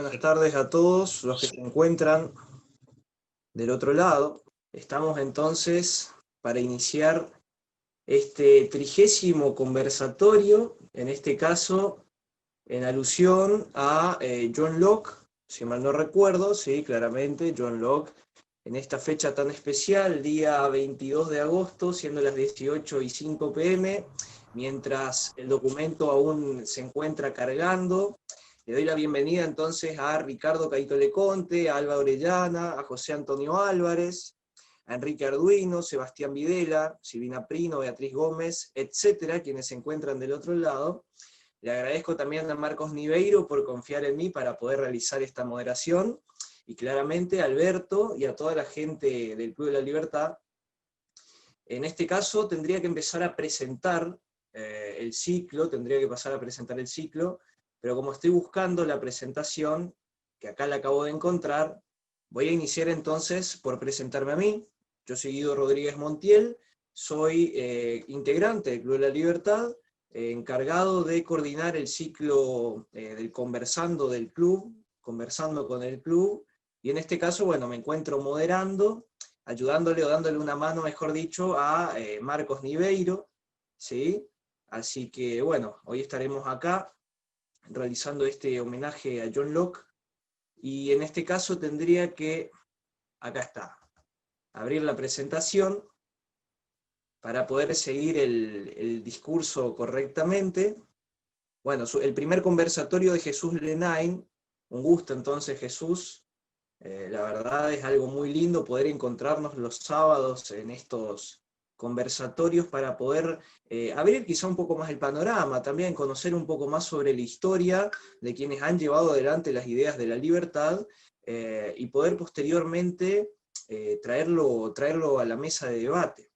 buenas tardes a todos los que se encuentran del otro lado. Estamos entonces para iniciar este 30º conversatorio, en este caso en alusión a John Locke, si mal no recuerdo, sí, claramente, John Locke, en esta fecha tan especial, día 22 de agosto, siendo las 18:05 p.m., mientras el documento aún se encuentra cargando. Le doy la bienvenida entonces a Ricardo Caito Leconte, a Alba Orellana, a José Antonio Álvarez, a Enrique Arduino, Sebastián Videla, Silvina Prino, Beatriz Gómez, etcétera, quienes se encuentran del otro lado. Le agradezco también a Marcos Niveiro por confiar en mí para poder realizar esta moderación, y claramente a Alberto y a toda la gente del Club de la Libertad. En este caso tendría que empezar a presentar el ciclo, tendría que pasar a presentar el ciclo, pero como estoy buscando la presentación, que acá la acabo de encontrar, voy a iniciar entonces por presentarme a mí. Yo soy Guido Rodríguez Montiel, soy integrante del Club de la Libertad, encargado de coordinar el ciclo del Conversando del Club, Conversando con el Club, y en este caso, bueno, me encuentro moderando, ayudándole o dándole una mano, mejor dicho, a Marcos Niveiro, ¿sí? Así que, bueno, hoy estaremos acá realizando este homenaje a John Locke, y en este caso tendría que, acá está, abrir la presentación para poder seguir el discurso correctamente. Bueno, el primer conversatorio de Jesús Lenain, un gusto entonces Jesús, la verdad es algo muy lindo poder encontrarnos los sábados en estos conversatorios para poder abrir quizá un poco más el panorama, también conocer un poco más sobre la historia de quienes han llevado adelante las ideas de la libertad, y poder posteriormente traerlo a la mesa de debate.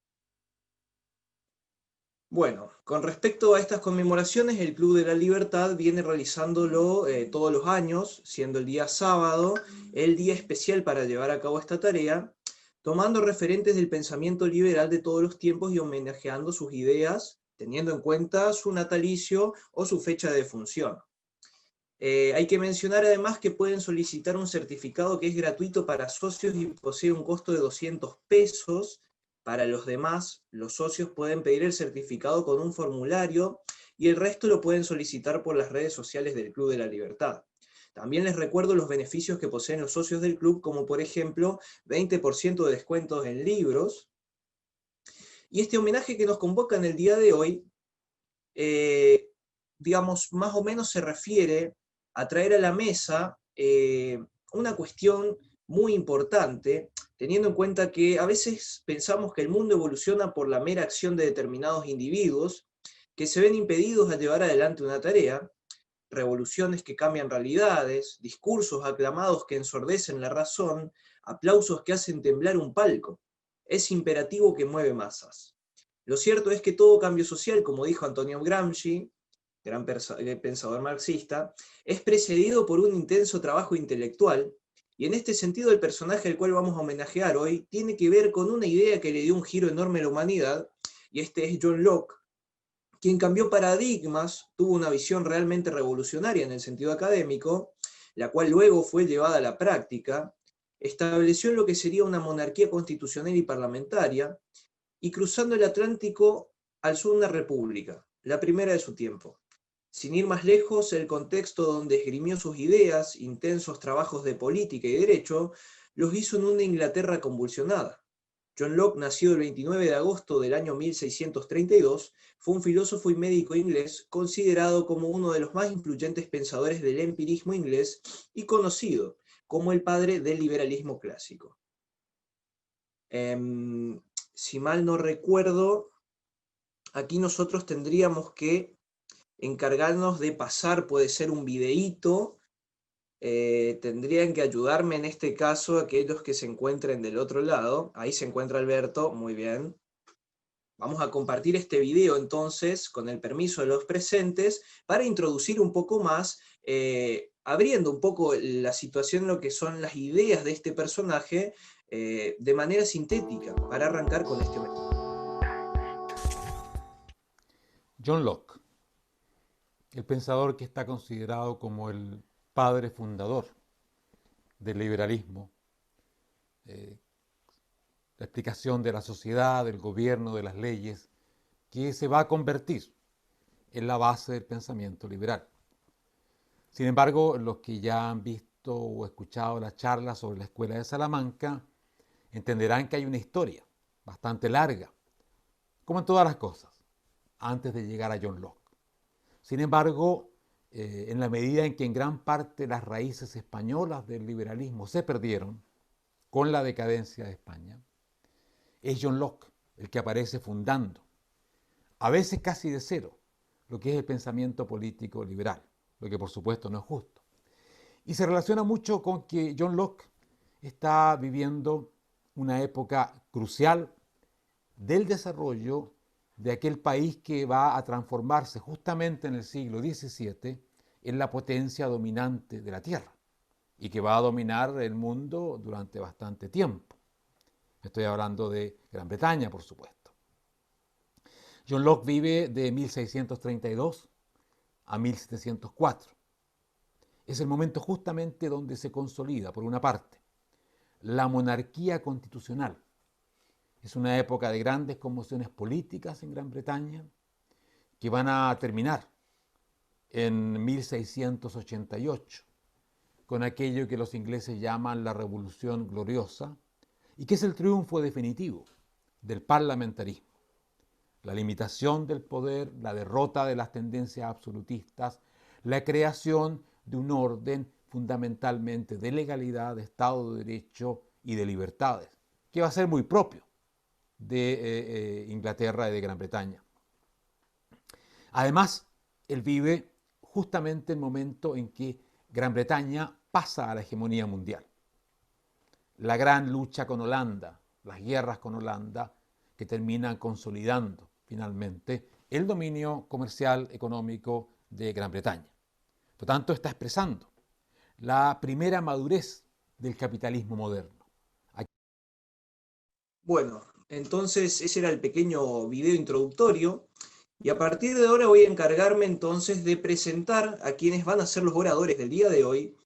Bueno, con respecto a estas conmemoraciones, el Club de la Libertad viene realizándolo todos los años, siendo el día sábado el día especial para llevar a cabo esta tarea, tomando referentes del pensamiento liberal de todos los tiempos y homenajeando sus ideas, teniendo en cuenta su natalicio o su fecha de defunción. Hay que mencionar además que pueden solicitar un certificado que es gratuito para socios y posee un costo de 200 pesos. Para los demás, los socios pueden pedir el certificado con un formulario y el resto lo pueden solicitar por las redes sociales del Club de la Libertad. También les recuerdo los beneficios que poseen los socios del club, como por ejemplo 20% de descuentos en libros. Y este homenaje que nos convoca en el día de hoy, digamos, más o menos se refiere a traer a la mesa una cuestión muy importante, teniendo en cuenta que a veces pensamos que el mundo evoluciona por la mera acción de determinados individuos que se ven impedidos a llevar adelante una tarea, revoluciones que cambian realidades, discursos aclamados que ensordecen la razón, aplausos que hacen temblar un palco. Es imperativo que mueve masas. Lo cierto es que todo cambio social, como dijo Antonio Gramsci, gran pensador marxista, es precedido por un intenso trabajo intelectual, y en este sentido el personaje al cual vamos a homenajear hoy tiene que ver con una idea que le dio un giro enorme a la humanidad, y este es John Locke, quien cambió paradigmas, tuvo una visión realmente revolucionaria en el sentido académico, la cual luego fue llevada a la práctica, estableció lo que sería una monarquía constitucional y parlamentaria, y cruzando el Atlántico alzó una república, la primera de su tiempo. Sin ir más lejos, el contexto donde esgrimió sus ideas, intensos trabajos de política y derecho, los hizo en una Inglaterra convulsionada. John Locke nació el 29 de agosto del año 1632, fue un filósofo y médico inglés considerado como uno de los más influyentes pensadores del empirismo inglés y conocido como el padre del liberalismo clásico. Si mal no recuerdo, aquí nosotros tendríamos que encargarnos de pasar, puede ser un videíto, tendrían que ayudarme en este caso aquellos que se encuentren del otro lado. Ahí se encuentra Alberto, muy bien. Vamos a compartir este video entonces, con el permiso de los presentes, para introducir un poco más, abriendo un poco la situación, lo que son las ideas de este personaje, de manera sintética, para arrancar con este homenaje. John Locke, el pensador que está considerado como el padre fundador del liberalismo, la explicación de la sociedad, del gobierno, de las leyes, que se va a convertir en la base del pensamiento liberal. Sin embargo, los que ya han visto o escuchado las charlas sobre la Escuela de Salamanca entenderán que hay una historia bastante larga, como en todas las cosas, antes de llegar a John Locke. Sin embargo, en la medida en que en gran parte las raíces españolas del liberalismo se perdieron con la decadencia de España, es John Locke el que aparece fundando, a veces casi de cero, lo que es el pensamiento político liberal, lo que por supuesto no es justo. Y se relaciona mucho con que John Locke está viviendo una época crucial del desarrollo de aquel país que va a transformarse justamente en el siglo XVII en la potencia dominante de la Tierra y que va a dominar el mundo durante bastante tiempo. Estoy hablando de Gran Bretaña, por supuesto. John Locke vive de 1632 a 1704. Es el momento justamente donde se consolida, por una parte, la monarquía constitucional. Es una época de grandes conmociones políticas en Gran Bretaña que van a terminar en 1688 con aquello que los ingleses llaman la Revolución Gloriosa y que es el triunfo definitivo del parlamentarismo. La limitación del poder, la derrota de las tendencias absolutistas, la creación de un orden fundamentalmente de legalidad, de Estado de Derecho y de libertades, que va a ser muy propio de Inglaterra y de Gran Bretaña. Además, él vive justamente el momento en que Gran Bretaña pasa a la hegemonía mundial. La gran lucha con Holanda, las guerras con Holanda, que terminan consolidando finalmente el dominio comercial económico de Gran Bretaña. Por tanto, está expresando la primera madurez del capitalismo moderno. Bueno, entonces ese era el pequeño video introductorio. Y a partir de ahora voy a encargarme entonces de presentar a quienes van a ser los oradores del día de hoy.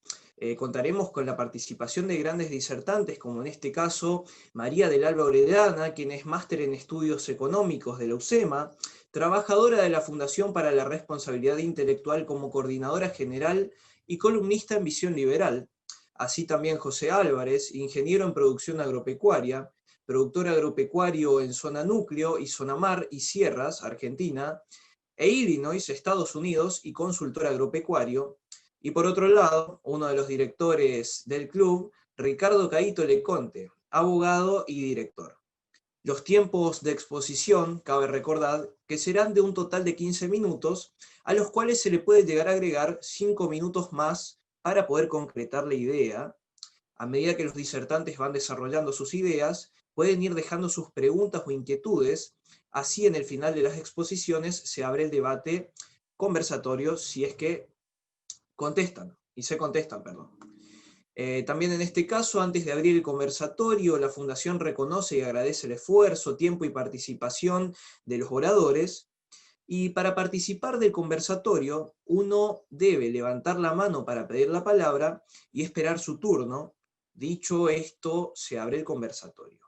Contaremos con la participación de grandes disertantes, como en este caso María del Alba Orellana, quien es máster en estudios económicos de la UCEMA, trabajadora de la Fundación para la Responsabilidad Intelectual como coordinadora general y columnista en Visión Liberal. Así también José Álvarez, ingeniero en producción agropecuaria, productor agropecuario en zona núcleo y zona mar y sierras, Argentina, e Illinois, Estados Unidos, y consultor agropecuario. Y por otro lado, uno de los directores del club, Ricardo Caíto Leconte, abogado y director. Los tiempos de exposición, cabe recordar, que serán de un total de 15 minutos, a los cuales se le puede llegar a agregar 5 minutos más para poder concretar la idea. A medida que los disertantes van desarrollando sus ideas, pueden ir dejando sus preguntas o inquietudes, así en el final de las exposiciones se abre el debate conversatorio si es que se contestan, perdón. También en este caso, antes de abrir el conversatorio, la Fundación reconoce y agradece el esfuerzo, tiempo y participación de los oradores. Y para participar del conversatorio, uno debe levantar la mano para pedir la palabra y esperar su turno. Dicho esto, se abre el conversatorio.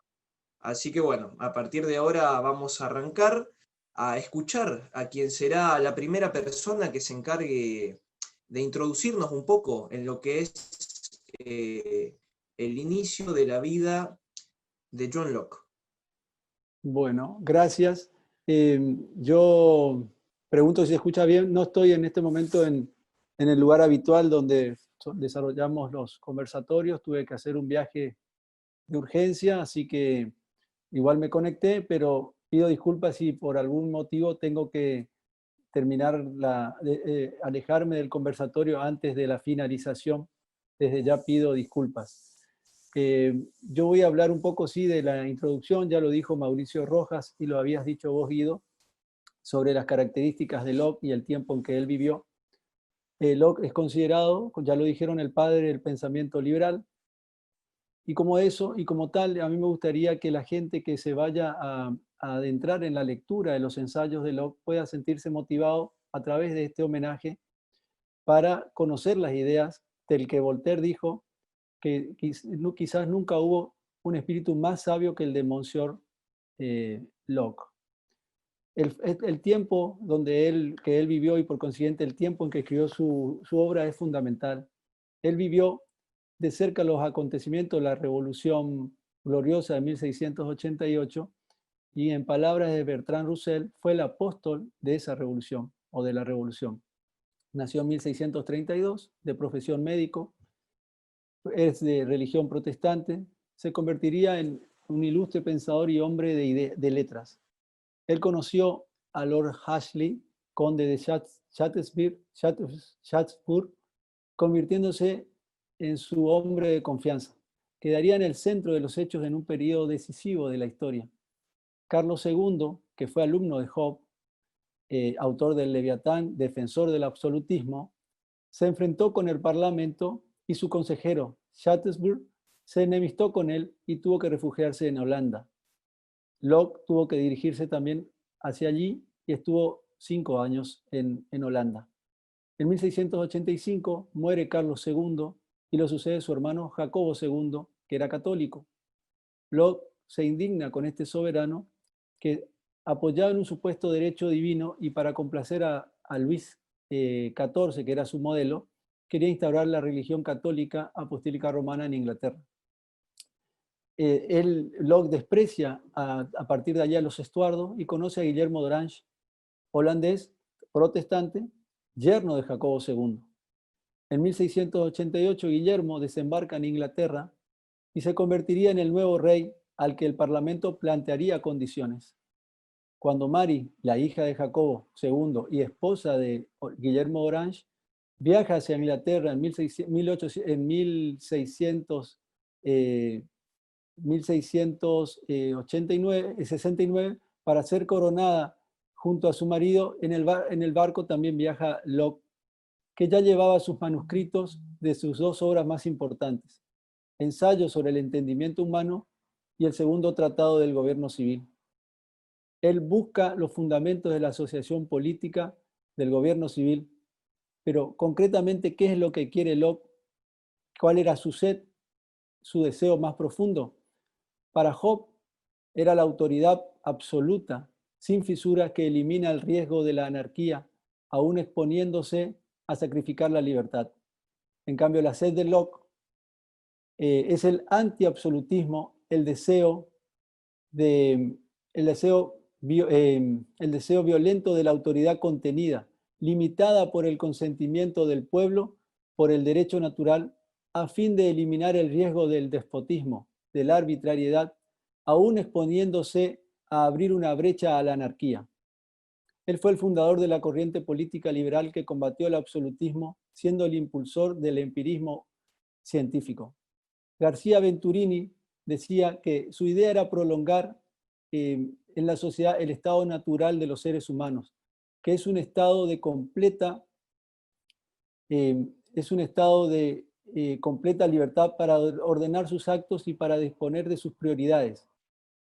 Así que bueno, a partir de ahora vamos a arrancar a escuchar a quien será la primera persona que se encargue de introducirnos un poco en lo que es el inicio de la vida de John Locke. Bueno, gracias. Yo pregunto si se escucha bien. No estoy en este momento en el lugar habitual donde desarrollamos los conversatorios. Tuve que hacer un viaje de urgencia, así que igual me conecté, pero pido disculpas si por algún motivo tengo que terminar alejarme del conversatorio antes de la finalización. Desde ya pido disculpas. Yo voy a hablar un poco, sí, de la introducción, ya lo dijo Mauricio Rojas y lo habías dicho vos, Guido, sobre las características de Locke y el tiempo en que él vivió. Locke es considerado, ya lo dijeron, el padre del pensamiento liberal, y como eso, y como tal, a mí me gustaría que la gente que se vaya a adentrar en la lectura de los ensayos de Locke pueda sentirse motivado a través de este homenaje para conocer las ideas del que Voltaire dijo que quizás nunca hubo un espíritu más sabio que el de Monsieur Locke. El tiempo que él vivió y por consiguiente el tiempo en que escribió su obra es fundamental. Él vivió de cerca los acontecimientos de la Revolución Gloriosa de 1688 y en palabras de Bertrand Russell fue el apóstol de esa revolución o de la revolución. Nació en 1632, de profesión médico, es de religión protestante, se convertiría en un ilustre pensador y hombre de letras. Él conoció a Lord Ashley, conde de Shaftesbury, convirtiéndose en su hombre de confianza. Quedaría en el centro de los hechos en un periodo decisivo de la historia. Carlos II, que fue alumno de Hobbes, autor del Leviatán, defensor del absolutismo, se enfrentó con el Parlamento y su consejero, Shaftesbury, se enemistó con él y tuvo que refugiarse en Holanda. Locke tuvo que dirigirse también hacia allí y estuvo 5 años en Holanda. En 1685 muere Carlos II y lo sucede su hermano Jacobo II, que era católico. Locke se indigna con este soberano que, apoyado en un supuesto derecho divino y para complacer a Luis XIV, que era su modelo, quería instaurar la religión católica apostólica romana en Inglaterra. Locke desprecia a partir de allá a los Estuardo y conoce a Guillermo d'Orange, holandés, protestante, yerno de Jacobo II. En 1688 Guillermo desembarca en Inglaterra y se convertiría en el nuevo rey al que el Parlamento plantearía condiciones. Cuando Mary, la hija de Jacobo II y esposa de Guillermo d'Orange, viaja hacia Inglaterra en 1669 para ser coronada junto a su marido, en el barco también viaja Locke, que ya llevaba sus manuscritos de sus 2 obras más importantes, Ensayo sobre el entendimiento humano y el segundo Tratado del Gobierno Civil. Él busca los fundamentos de la asociación política del gobierno civil, pero concretamente, ¿qué es lo que quiere Locke? ¿Cuál era su sed, su deseo más profundo? Para Hobbes era la autoridad absoluta, sin fisuras, que elimina el riesgo de la anarquía, aún exponiéndose a sacrificar la libertad. En cambio, la sed de Locke es el antiabsolutismo, el deseo violento de la autoridad contenida, limitada por el consentimiento del pueblo, por el derecho natural, a fin de eliminar el riesgo del despotismo, de la arbitrariedad, aún exponiéndose a abrir una brecha a la anarquía. Él fue el fundador de la corriente política liberal que combatió el absolutismo, siendo el impulsor del empirismo científico. García Venturini decía que su idea era prolongar en la sociedad el estado natural de los seres humanos, que es un estado de completa libertad para ordenar sus actos y para disponer de sus prioridades,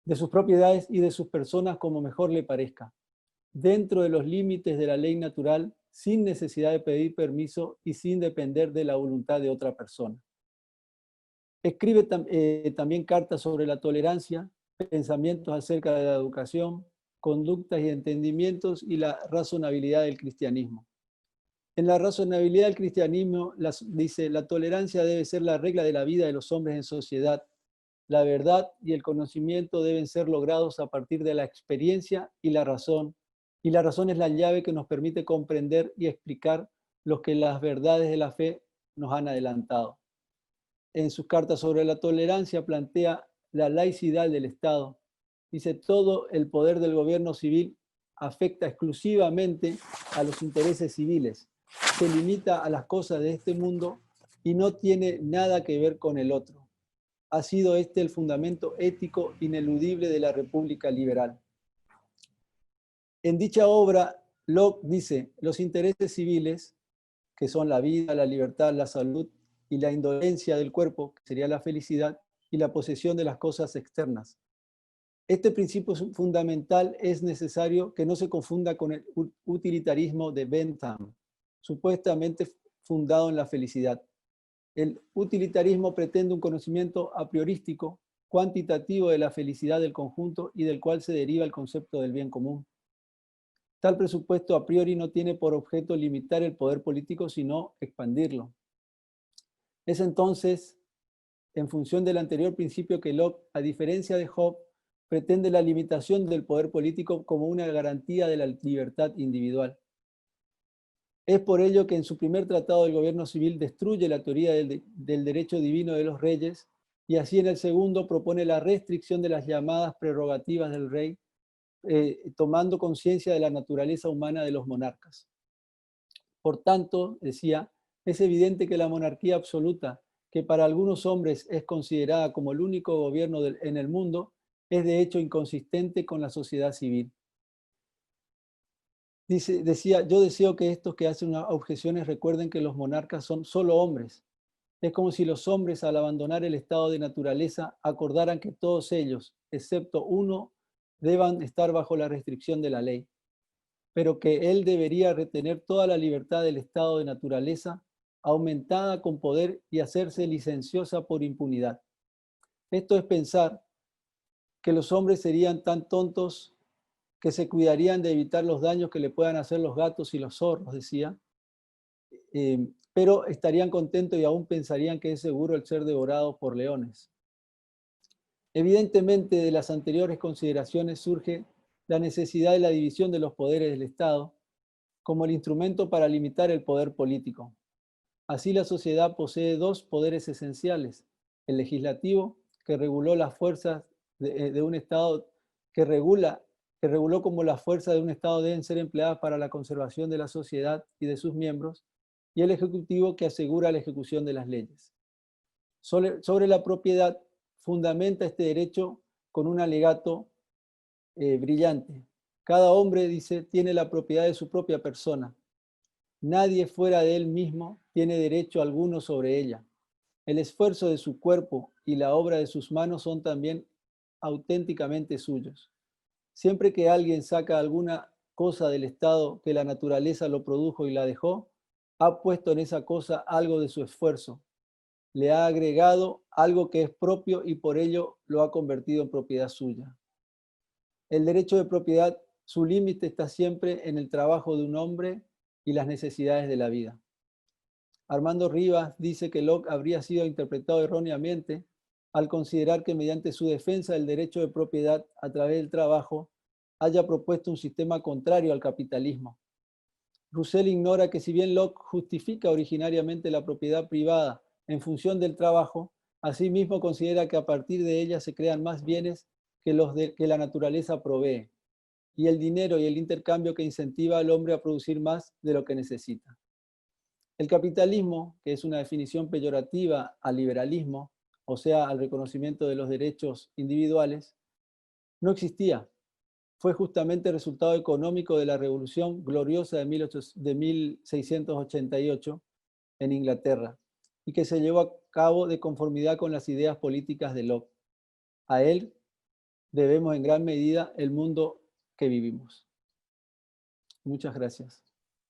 de sus propiedades y de sus personas como mejor le parezca, dentro de los límites de la ley natural, sin necesidad de pedir permiso y sin depender de la voluntad de otra persona. Escribe también cartas sobre la tolerancia, pensamientos acerca de la educación, conductas y entendimientos y la razonabilidad del cristianismo. En la razonabilidad del cristianismo dice: la tolerancia debe ser la regla de la vida de los hombres en sociedad. La verdad y el conocimiento deben ser logrados a partir de la experiencia y la razón es la llave que nos permite comprender y explicar lo que las verdades de la fe nos han adelantado. En sus cartas sobre la tolerancia plantea la laicidad del Estado. Dice: todo el poder del gobierno civil afecta exclusivamente a los intereses civiles, se limita a las cosas de este mundo y no tiene nada que ver con el otro. Ha sido este el fundamento ético ineludible de la República Liberal. En dicha obra, Locke dice: los intereses civiles, que son la vida, la libertad, la salud y la indolencia del cuerpo, que sería la felicidad, y la posesión de las cosas externas. Este principio fundamental es necesario que no se confunda con el utilitarismo de Bentham, supuestamente fundado en la felicidad. El utilitarismo pretende un conocimiento a priorístico, cuantitativo de la felicidad del conjunto y del cual se deriva el concepto del bien común. Tal presupuesto a priori no tiene por objeto limitar el poder político, sino expandirlo. Es entonces, en función del anterior principio, que Locke, a diferencia de Hobbes, pretende la limitación del poder político como una garantía de la libertad individual. Es por ello que en su primer tratado del gobierno civil destruye la teoría del derecho divino de los reyes y así en el segundo propone la restricción de las llamadas prerrogativas del rey, tomando conciencia de la naturaleza humana de los monarcas. Por tanto, decía, es evidente que la monarquía absoluta, que para algunos hombres es considerada como el único gobierno en el mundo, es de hecho inconsistente con la sociedad civil. Decía, yo deseo que estos que hacen objeciones recuerden que los monarcas son solo hombres. Es como si los hombres, al abandonar el estado de naturaleza, acordaran que todos ellos, excepto uno, deban estar bajo la restricción de la ley, pero que él debería retener toda la libertad del estado de naturaleza, aumentada con poder y hacerse licenciosa por impunidad. Esto es pensar que los hombres serían tan tontos que se cuidarían de evitar los daños que le puedan hacer los gatos y los zorros, decía, pero estarían contentos y aún pensarían que es seguro el ser devorado por leones. Evidentemente, de las anteriores consideraciones surge la necesidad de la división de los poderes del Estado como el instrumento para limitar el poder político. Así, la sociedad posee dos poderes esenciales: el legislativo, que reguló las fuerzas de un Estado, que reguló como las fuerzas de un Estado deben ser empleadas para la conservación de la sociedad y de sus miembros, y el ejecutivo, que asegura la ejecución de las leyes. Sobre la propiedad, fundamenta este derecho con un alegato brillante. Cada hombre, dice, tiene la propiedad de su propia persona. Nadie fuera de él mismo tiene derecho alguno sobre ella. El esfuerzo de su cuerpo y la obra de sus manos son también auténticamente suyos. Siempre que alguien saca alguna cosa del estado que la naturaleza lo produjo y la dejó, ha puesto en esa cosa algo de su esfuerzo, le ha agregado algo que es propio y por ello lo ha convertido en propiedad suya. El derecho de propiedad, su límite está siempre en el trabajo de un hombre y las necesidades de la vida. Armando Rivas dice que Locke habría sido interpretado erróneamente al considerar que mediante su defensa del derecho de propiedad a través del trabajo haya propuesto un sistema contrario al capitalismo. Russell ignora que si bien Locke justifica originariamente la propiedad privada en función del trabajo, asimismo considera que a partir de ella se crean más bienes que los que la naturaleza provee, y el dinero y el intercambio que incentiva al hombre a producir más de lo que necesita. El capitalismo, que es una definición peyorativa al liberalismo, o sea, al reconocimiento de los derechos individuales, no existía. Fue justamente resultado económico de la Revolución Gloriosa de 1688 en Inglaterra, y que se llevó a cabo de conformidad con las ideas políticas de Locke. A él debemos en gran medida el mundo que vivimos. Muchas gracias.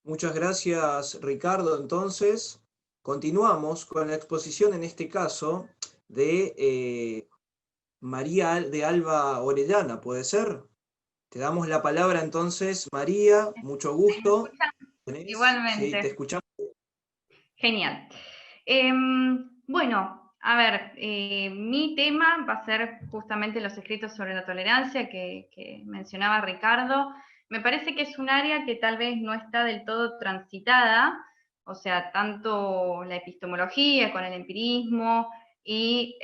Muchas gracias, Ricardo. Entonces, continuamos con la exposición, en este caso, de María de Alba Orellana, ¿puede ser? Te damos la palabra entonces, María, mucho gusto. Sí, te Igualmente. escuchamos. Genial. Bueno, a ver, mi tema va a ser justamente los escritos sobre la tolerancia que mencionaba Ricardo. Me parece que es un área que tal vez no está del todo transitada, o sea, tanto la epistemología con el empirismo y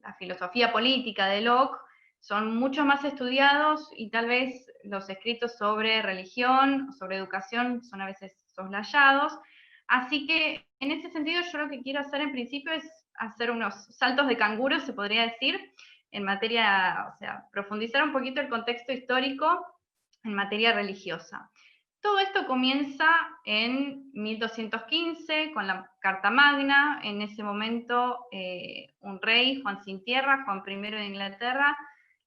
la filosofía política de Locke son mucho más estudiados y tal vez los escritos sobre religión, sobre educación, son a veces soslayados. Así que en ese sentido yo lo que quiero hacer en principio es hacer unos saltos de canguro, se podría decir, en materia, o sea, profundizar un poquito el contexto histórico en materia religiosa. Todo esto comienza en 1215 con la Carta Magna. En ese momento un rey, Juan Sin Tierra, Juan I de Inglaterra,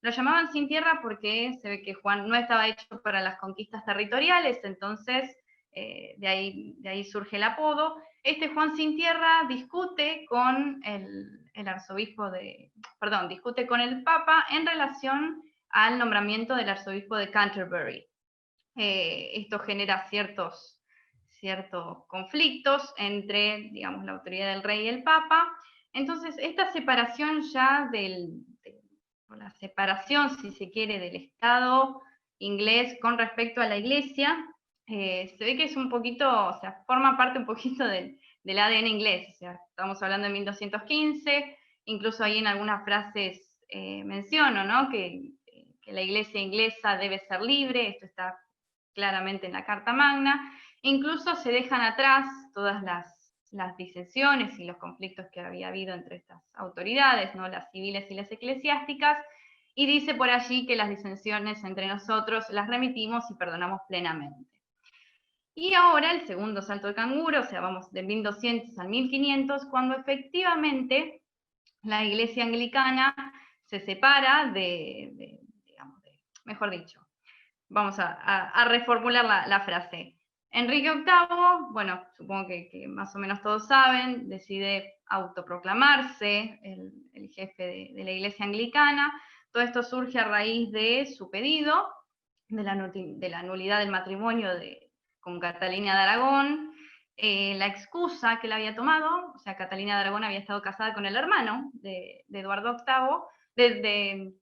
lo llamaban Sin Tierra porque se ve que Juan no estaba hecho para las conquistas territoriales, entonces de ahí surge el apodo. este Juan Sin Tierra discute con el arzobispo discute con el Papa en relación al nombramiento del arzobispo de Canterbury. Esto genera ciertos conflictos entre, digamos, la autoridad del rey y el Papa. Entonces, esta separación ya la separación, si se quiere, del Estado inglés con respecto a la Iglesia, se ve que es un poquito, o sea, forma parte un poquito del ADN inglés. O sea, estamos hablando de 1215, incluso ahí en algunas frases menciono, ¿no? Que la Iglesia inglesa debe ser libre, esto está claramente en la Carta Magna. Incluso se dejan atrás todas las disensiones y los conflictos que había habido entre estas autoridades, ¿no? Las civiles y las eclesiásticas, y dice por allí que las disensiones entre nosotros las remitimos y perdonamos plenamente. Y ahora el segundo salto de canguro, o sea, vamos de 1200 al 1500, cuando efectivamente la Iglesia anglicana se separa mejor dicho, vamos a reformular la frase. Enrique VIII, bueno, supongo que más o menos todos saben, decide autoproclamarse el jefe de la Iglesia anglicana. Todo esto surge a raíz de su pedido, de la nulidad del matrimonio con Catalina de Aragón, la excusa que él había tomado, o sea, Catalina de Aragón había estado casada con el hermano de Eduardo VIII, de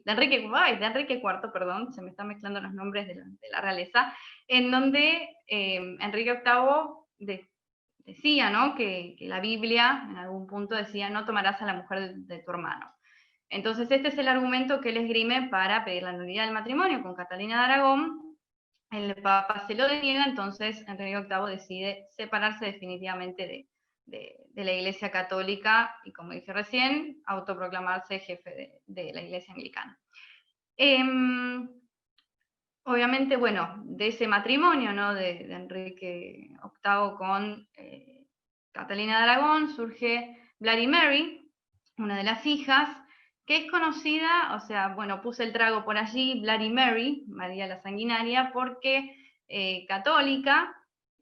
Enrique IV, perdón, se me están mezclando los nombres de la realeza, en donde Enrique VIII decía, ¿no? que la Biblia en algún punto decía: no tomarás a la mujer de tu hermano. Entonces este es el argumento que él esgrime para pedir la nulidad del matrimonio con Catalina de Aragón. El Papa se lo deniega, entonces Enrique VIII decide separarse definitivamente de la Iglesia Católica y, como dije recién, autoproclamarse jefe de la Iglesia Anglicana. Obviamente, bueno, de ese matrimonio, ¿no? de Enrique VIII con Catalina de Aragón surge Bloody Mary, una de las hijas, que es conocida, o sea, bueno, puse el trago por allí, Bloody Mary, María la Sanguinaria, porque católica,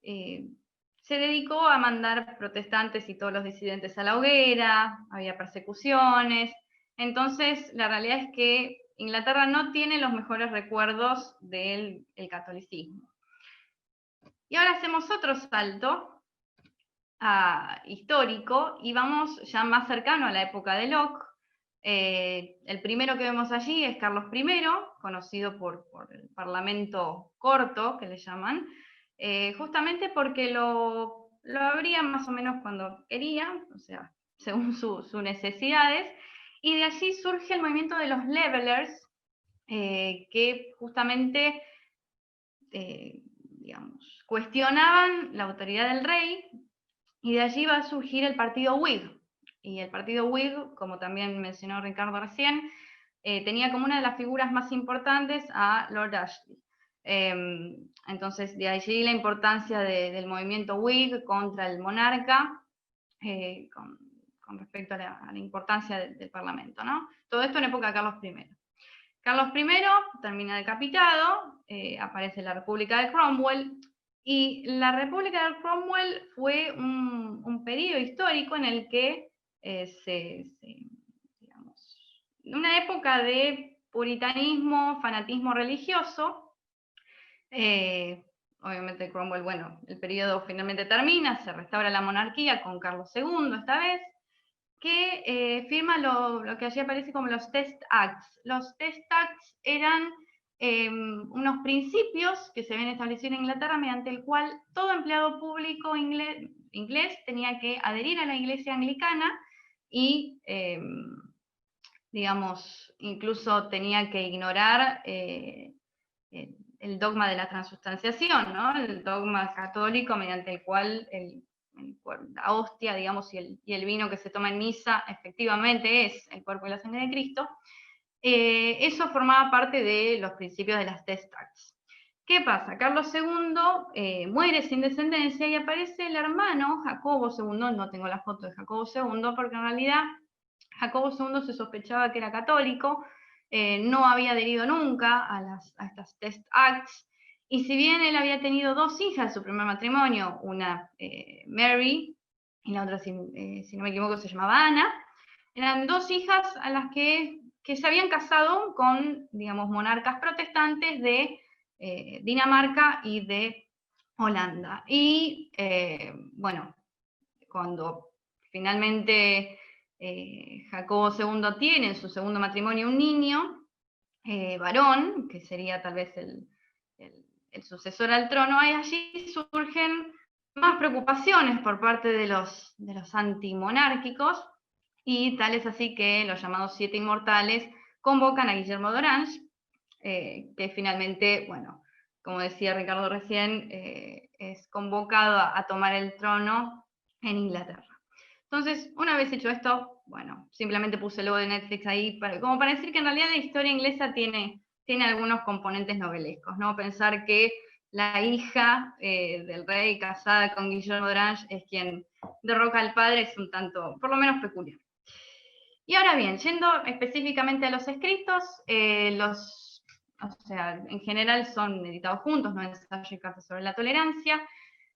se dedicó a mandar protestantes y todos los disidentes a la hoguera, había persecuciones. Entonces, la realidad es que Inglaterra no tiene los mejores recuerdos del catolicismo. Y ahora hacemos otro salto histórico y vamos ya más cercano a la época de Locke. El primero que vemos allí es Carlos I, conocido por el Parlamento Corto, que le llaman, justamente porque lo abría más o menos cuando quería, o sea, según sus necesidades, y de allí surge el movimiento de los Levelers, que justamente, digamos, cuestionaban la autoridad del rey, y de allí va a surgir el partido Whig. Y el partido Whig, como también mencionó Ricardo recién, tenía como una de las figuras más importantes a Lord Ashley. Entonces, de allí la importancia del movimiento Whig contra el monarca, con respecto a la importancia del Parlamento, ¿no? Todo esto en época de Carlos I. Carlos I termina decapitado, aparece la República de Cromwell, y la República de Cromwell fue un periodo histórico en el que digamos, una época de puritanismo, fanatismo religioso. Obviamente Cromwell, bueno, el periodo finalmente termina, se restaura la monarquía con Carlos II esta vez, que firma lo que allí aparece como los Test Acts. Los Test Acts eran unos principios que se habían establecido en Inglaterra, mediante el cual todo empleado público inglés tenía que adherir a la Iglesia anglicana y, digamos, incluso tenía que ignorar el dogma de la transustanciación, ¿no? El dogma católico mediante el cual la hostia, digamos, y el vino que se toma en misa efectivamente es el cuerpo y la sangre de Cristo. Eso formaba parte de los principios de las Test Acts. ¿Qué pasa? Carlos II muere sin descendencia y aparece el hermano Jacobo II, no tengo la foto de Jacobo II, porque en realidad Jacobo II se sospechaba que era católico, no había adherido nunca a estas Test Acts, y si bien él había tenido 2 hijas de su primer matrimonio, una Mary, y la otra, si no me equivoco, se llamaba Ana, eran 2 hijas a las que se habían casado con, digamos, monarcas protestantes de Dinamarca y de Holanda. Y, bueno, cuando finalmente Jacobo II tiene en su segundo matrimonio un niño, varón, que sería tal vez el sucesor al trono, allí surgen más preocupaciones por parte de los antimonárquicos, y tal es así que los llamados 7 inmortales convocan a Guillermo de Orange, que finalmente, bueno, como decía Ricardo recién, es convocado a tomar el trono en Inglaterra. Entonces, una vez hecho esto, bueno, simplemente puse el logo de Netflix ahí, como para decir que en realidad la historia inglesa tiene algunos componentes novelescos, ¿no? Pensar que la hija del rey casada con Guillermo de Orange es quien derroca al padre es un tanto, por lo menos peculiar. Y ahora bien, yendo específicamente a los escritos, o sea, en general son editados juntos, no ensayo y cartas sobre la tolerancia.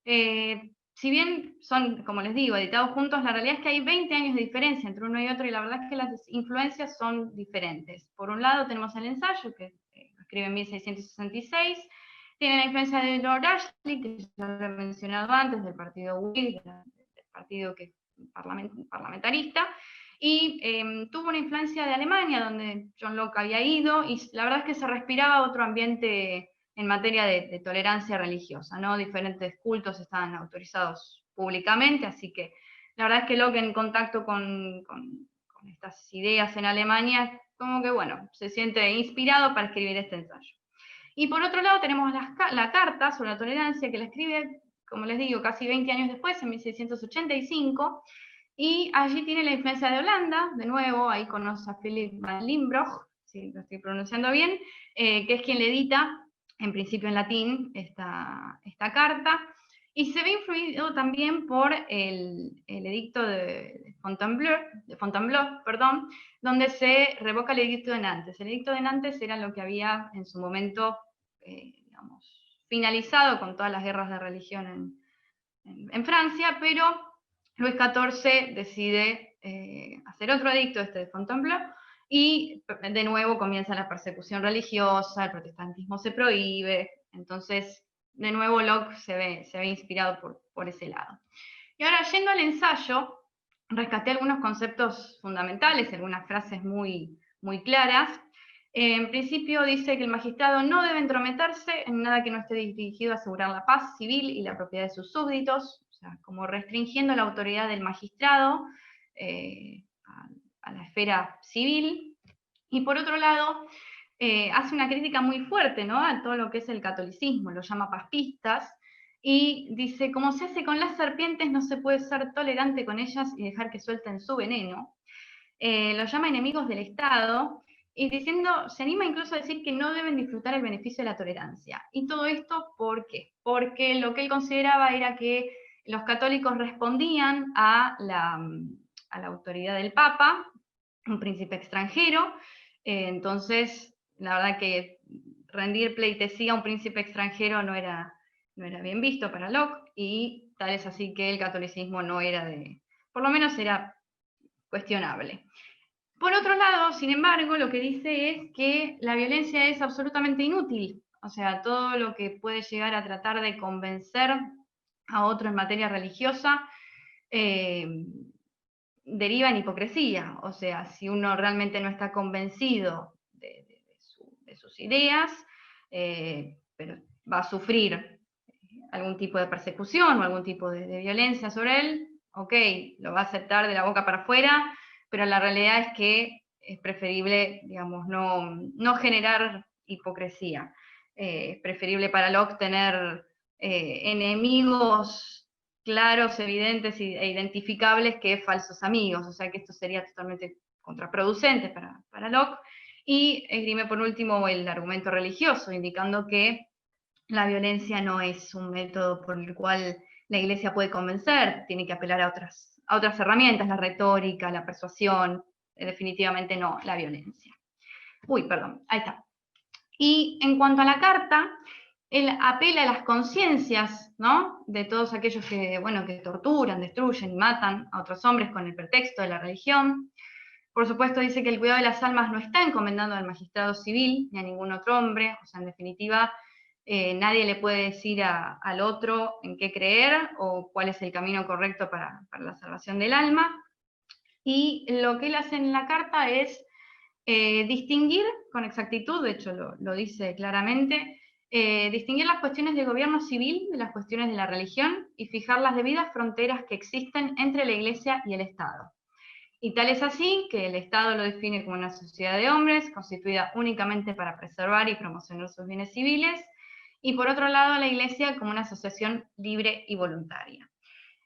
Si bien son, como les digo, editados juntos, la realidad es que hay 20 años de diferencia entre uno y otro, y la verdad es que las influencias son diferentes. Por un lado tenemos el ensayo, que escribe en 1666, tiene la influencia de Lord Ashley, que ya lo he mencionado antes, del partido Whig, del partido que parlamentarista, y tuvo una influencia de Alemania, donde John Locke había ido, y la verdad es que se respiraba otro ambiente en materia de tolerancia religiosa, ¿no? Diferentes cultos estaban autorizados públicamente, así que la verdad es que Locke, en contacto con estas ideas en Alemania, como que, bueno, se siente inspirado para escribir este ensayo. Y por otro lado tenemos la carta sobre la tolerancia, que la escribe, como les digo, casi 20 años después, en 1685, y allí tiene la influencia de Holanda, de nuevo, ahí conoce a Philip van Limburg, si lo estoy pronunciando bien, que es quien le edita, en principio en latín, esta carta, y se ve influido también por el edicto de Fontainebleau, perdón, donde se revoca el edicto de Nantes. El edicto de Nantes era lo que había en su momento, digamos, finalizado con todas las guerras de religión en Francia, pero Luis XIV decide hacer otro edicto, este de Fontainebleau, y de nuevo comienza la persecución religiosa, el protestantismo se prohíbe, entonces de nuevo Locke se ve inspirado por ese lado. Y ahora, yendo al ensayo, rescaté algunos conceptos fundamentales, algunas frases muy, muy claras. En principio dice que el magistrado no debe entrometerse en nada que no esté dirigido a asegurar la paz civil y la propiedad de sus súbditos, o sea, como restringiendo la autoridad del magistrado a la esfera civil. Y por otro lado, hace una crítica muy fuerte, ¿no?, a todo lo que es el catolicismo, lo llama paspistas, y dice: como se hace con las serpientes, no se puede ser tolerante con ellas y dejar que suelten su veneno. Lo llama enemigos del Estado, y se anima incluso a decir que no deben disfrutar el beneficio de la tolerancia. Y todo esto, ¿por qué? Porque lo que él consideraba era que los católicos respondían a la autoridad del Papa, un príncipe extranjero, entonces la verdad que rendir pleitesía a un príncipe extranjero no era bien visto para Locke, y tal es así que el catolicismo no era por lo menos era cuestionable. Por otro lado, sin embargo, lo que dice es que la violencia es absolutamente inútil, o sea, todo lo que puede llegar a tratar de convencer a otro en materia religiosa deriva en hipocresía. O sea, si uno realmente no está convencido de sus ideas, pero va a sufrir algún tipo de persecución o algún tipo de violencia sobre él, ok, lo va a aceptar de la boca para afuera, pero la realidad es que es preferible, digamos, no generar hipocresía. Es preferible para Locke tener enemigos claros, evidentes e identificables que falsos amigos, o sea que esto sería totalmente contraproducente para Locke. Y esgrime por último el argumento religioso, indicando que la violencia no es un método por el cual la Iglesia puede convencer, tiene que apelar a otras herramientas, la retórica, la persuasión, definitivamente no la violencia. Uy, perdón, ahí está. Y en cuanto a la carta, Él apela a las conciencias, ¿no?, de todos aquellos que, bueno, que torturan, destruyen y matan a otros hombres con el pretexto de la religión. Por supuesto, dice que el cuidado de las almas no está encomendado al magistrado civil ni a ningún otro hombre, o sea, en definitiva, nadie le puede decir al otro en qué creer o cuál es el camino correcto para la salvación del alma. Y lo que él hace en la carta es distinguir con exactitud, de hecho lo dice claramente, distinguir las cuestiones de gobierno civil de las cuestiones de la religión y fijar las debidas fronteras que existen entre la Iglesia y el Estado. Y tal es así que el Estado lo define como una sociedad de hombres, constituida únicamente para preservar y promocionar sus bienes civiles, y por otro lado la Iglesia como una asociación libre y voluntaria.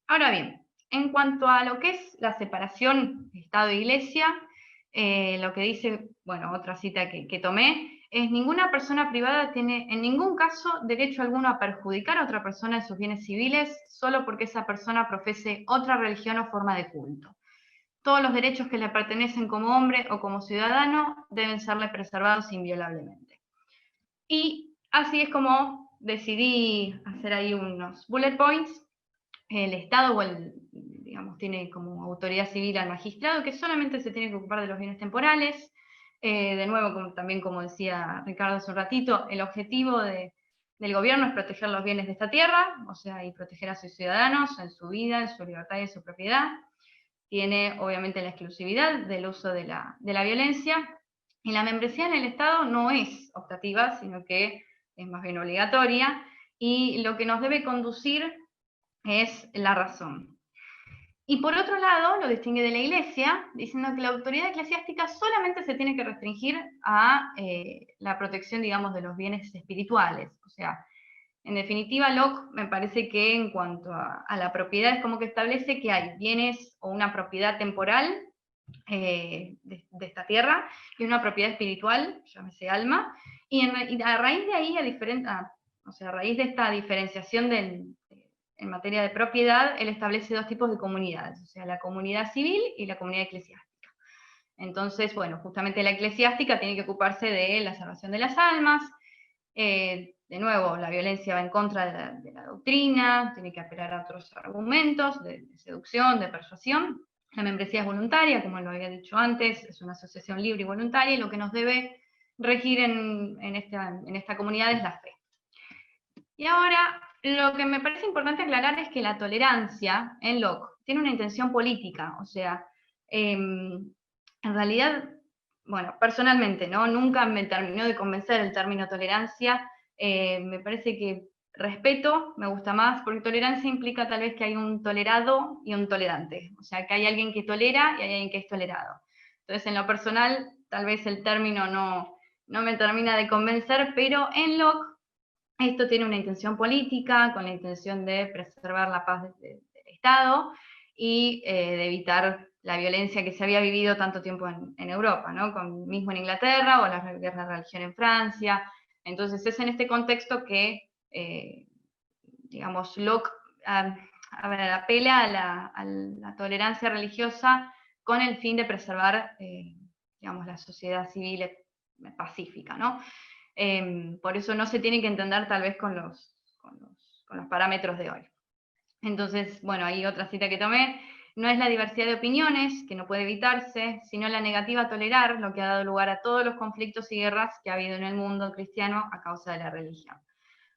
Ahora bien, en cuanto a lo que es la separación Estado-Iglesia, lo que dice, bueno, otra cita que tomé, es: ninguna persona privada tiene en ningún caso derecho alguno a perjudicar a otra persona en sus bienes civiles solo porque esa persona profese otra religión o forma de culto. Todos los derechos que le pertenecen como hombre o como ciudadano deben serle preservados inviolablemente. Y así es como decidí hacer ahí unos bullet points. El Estado, digamos, tiene como autoridad civil al magistrado, que solamente se tiene que ocupar de los bienes temporales. De nuevo, también como decía Ricardo hace un ratito, el objetivo del gobierno es proteger los bienes de esta tierra, o sea, y proteger a sus ciudadanos en su vida, en su libertad y en su propiedad. Tiene obviamente la exclusividad del uso de la violencia, y la membresía en el Estado no es optativa, sino que es más bien obligatoria, y lo que nos debe conducir es la razón. Y por otro lado, lo distingue de la Iglesia, diciendo que la autoridad eclesiástica solamente se tiene que restringir a la protección, digamos, de los bienes espirituales. O sea, en definitiva, Locke me parece que en cuanto a la propiedad es como que establece que hay bienes o una propiedad temporal de esta tierra y una propiedad espiritual, llámese alma, y a raíz de ahí, a raíz de esta diferenciación en materia de propiedad, él establece dos tipos de comunidades, o sea, la comunidad civil y la comunidad eclesiástica. Entonces, bueno, justamente la eclesiástica tiene que ocuparse de la salvación de las almas. De nuevo, la violencia va en contra de la doctrina, tiene que apelar a otros argumentos de seducción, de persuasión. La membresía es voluntaria, como lo había dicho antes, es una asociación libre y voluntaria, y lo que nos debe regir en esta comunidad es la fe. Y ahora, lo que me parece importante aclarar es que la tolerancia en Locke tiene una intención política, o sea, en realidad, bueno, personalmente, ¿no?, nunca me terminó de convencer el término tolerancia. Me parece que respeto me gusta más, porque tolerancia implica tal vez que hay un tolerado y un tolerante, o sea, que hay alguien que tolera y hay alguien que es tolerado. Entonces, en lo personal, tal vez el término no me termina de convencer, pero en Locke esto tiene una intención política, con la intención de preservar la paz del Estado y de evitar la violencia que se había vivido tanto tiempo en Europa, ¿no?, mismo en Inglaterra, o la guerra de religión en Francia. Entonces es en este contexto que, digamos, Locke apela a la tolerancia religiosa con el fin de preservar, digamos, la sociedad civil pacífica, ¿no? Por eso no se tiene que entender tal vez con los parámetros de hoy. Entonces, bueno, ahí otra cita que tomé: no es la diversidad de opiniones, que no puede evitarse, sino la negativa a tolerar lo que ha dado lugar a todos los conflictos y guerras que ha habido en el mundo cristiano a causa de la religión.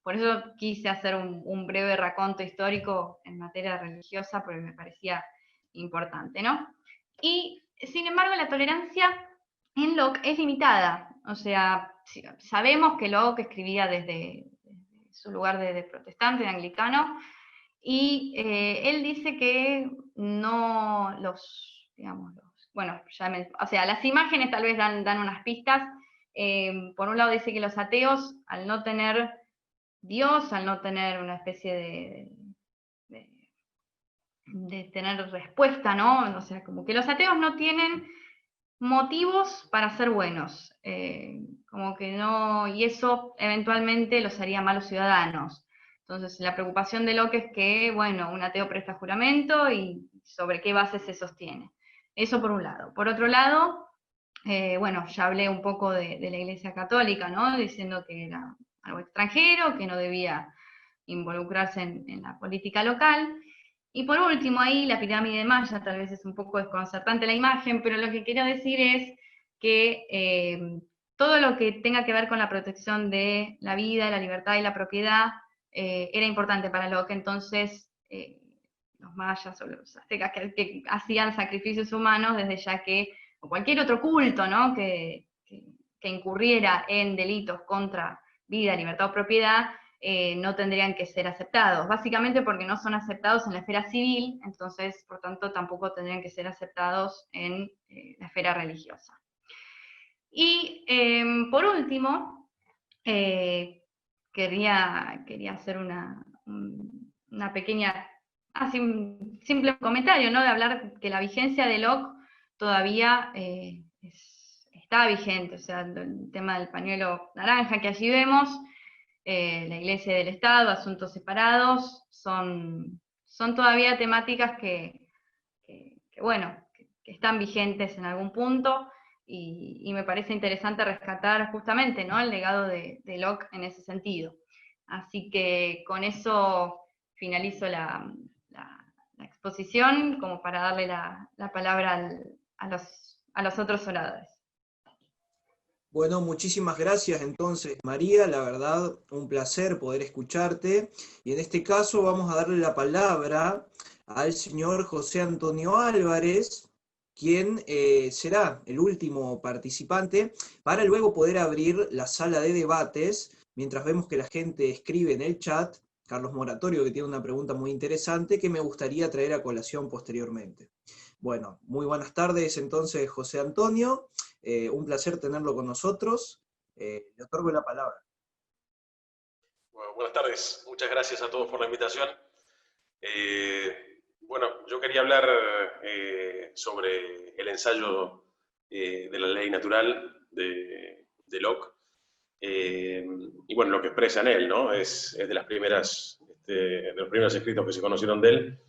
Por eso quise hacer un breve raconto histórico en materia religiosa, porque me parecía importante, ¿no? Y, sin embargo, la tolerancia en Locke es limitada. O sea, sabemos que Locke escribía desde su lugar de protestante, de anglicano, y él dice que no bueno, o sea, las imágenes tal vez dan unas pistas. Por un lado dice que los ateos, al no tener Dios, al no tener una especie de tener respuesta, ¿no? O sea, como que los ateos no tienen motivos para ser buenos, como que no, y eso eventualmente los haría malos ciudadanos. Entonces, la preocupación de Locke es que, bueno, un ateo presta juramento y sobre qué base se sostiene. Eso por un lado. Por otro lado, bueno, ya hablé un poco de la Iglesia Católica, ¿no?, diciendo que era algo extranjero, que no debía involucrarse en la política local. Y por último, ahí la pirámide maya, tal vez es un poco desconcertante la imagen, pero lo que quería decir es que todo lo que tenga que ver con la protección de la vida, la libertad y la propiedad era importante para Locke. Entonces, los mayas o los aztecas que hacían sacrificios humanos, desde ya que, o cualquier otro culto, ¿no?, que incurriera en delitos contra vida, libertad o propiedad, no tendrían que ser aceptados, básicamente porque no son aceptados en la esfera civil, entonces, por tanto, tampoco tendrían que ser aceptados en la esfera religiosa. Y por último, quería hacer una pequeña, así un simple comentario, ¿no?, de hablar que la vigencia de Locke todavía está vigente, o sea, el tema del pañuelo naranja que allí vemos, la Iglesia del Estado, asuntos separados, son todavía temáticas que están vigentes en algún punto, y me parece interesante rescatar justamente, ¿no?, el legado de Locke en ese sentido. Así que con eso finalizo la exposición, como para darle la palabra a los otros oradores. Bueno, muchísimas gracias entonces, María, la verdad, un placer poder escucharte. Y en este caso vamos a darle la palabra al señor José Antonio Álvarez, quien será el último participante, para luego poder abrir la sala de debates, mientras vemos que la gente escribe en el chat. Carlos Moratorio, que tiene una pregunta muy interesante que me gustaría traer a colación posteriormente. Bueno, muy buenas tardes entonces, José Antonio. Un placer tenerlo con nosotros. Le otorgo la palabra. Bueno, buenas tardes. Muchas gracias a todos por la invitación. Bueno, yo quería hablar sobre el ensayo de la ley natural de Locke. Y bueno, lo que expresa en él, ¿no? Es de los primeros escritos que se conocieron de él.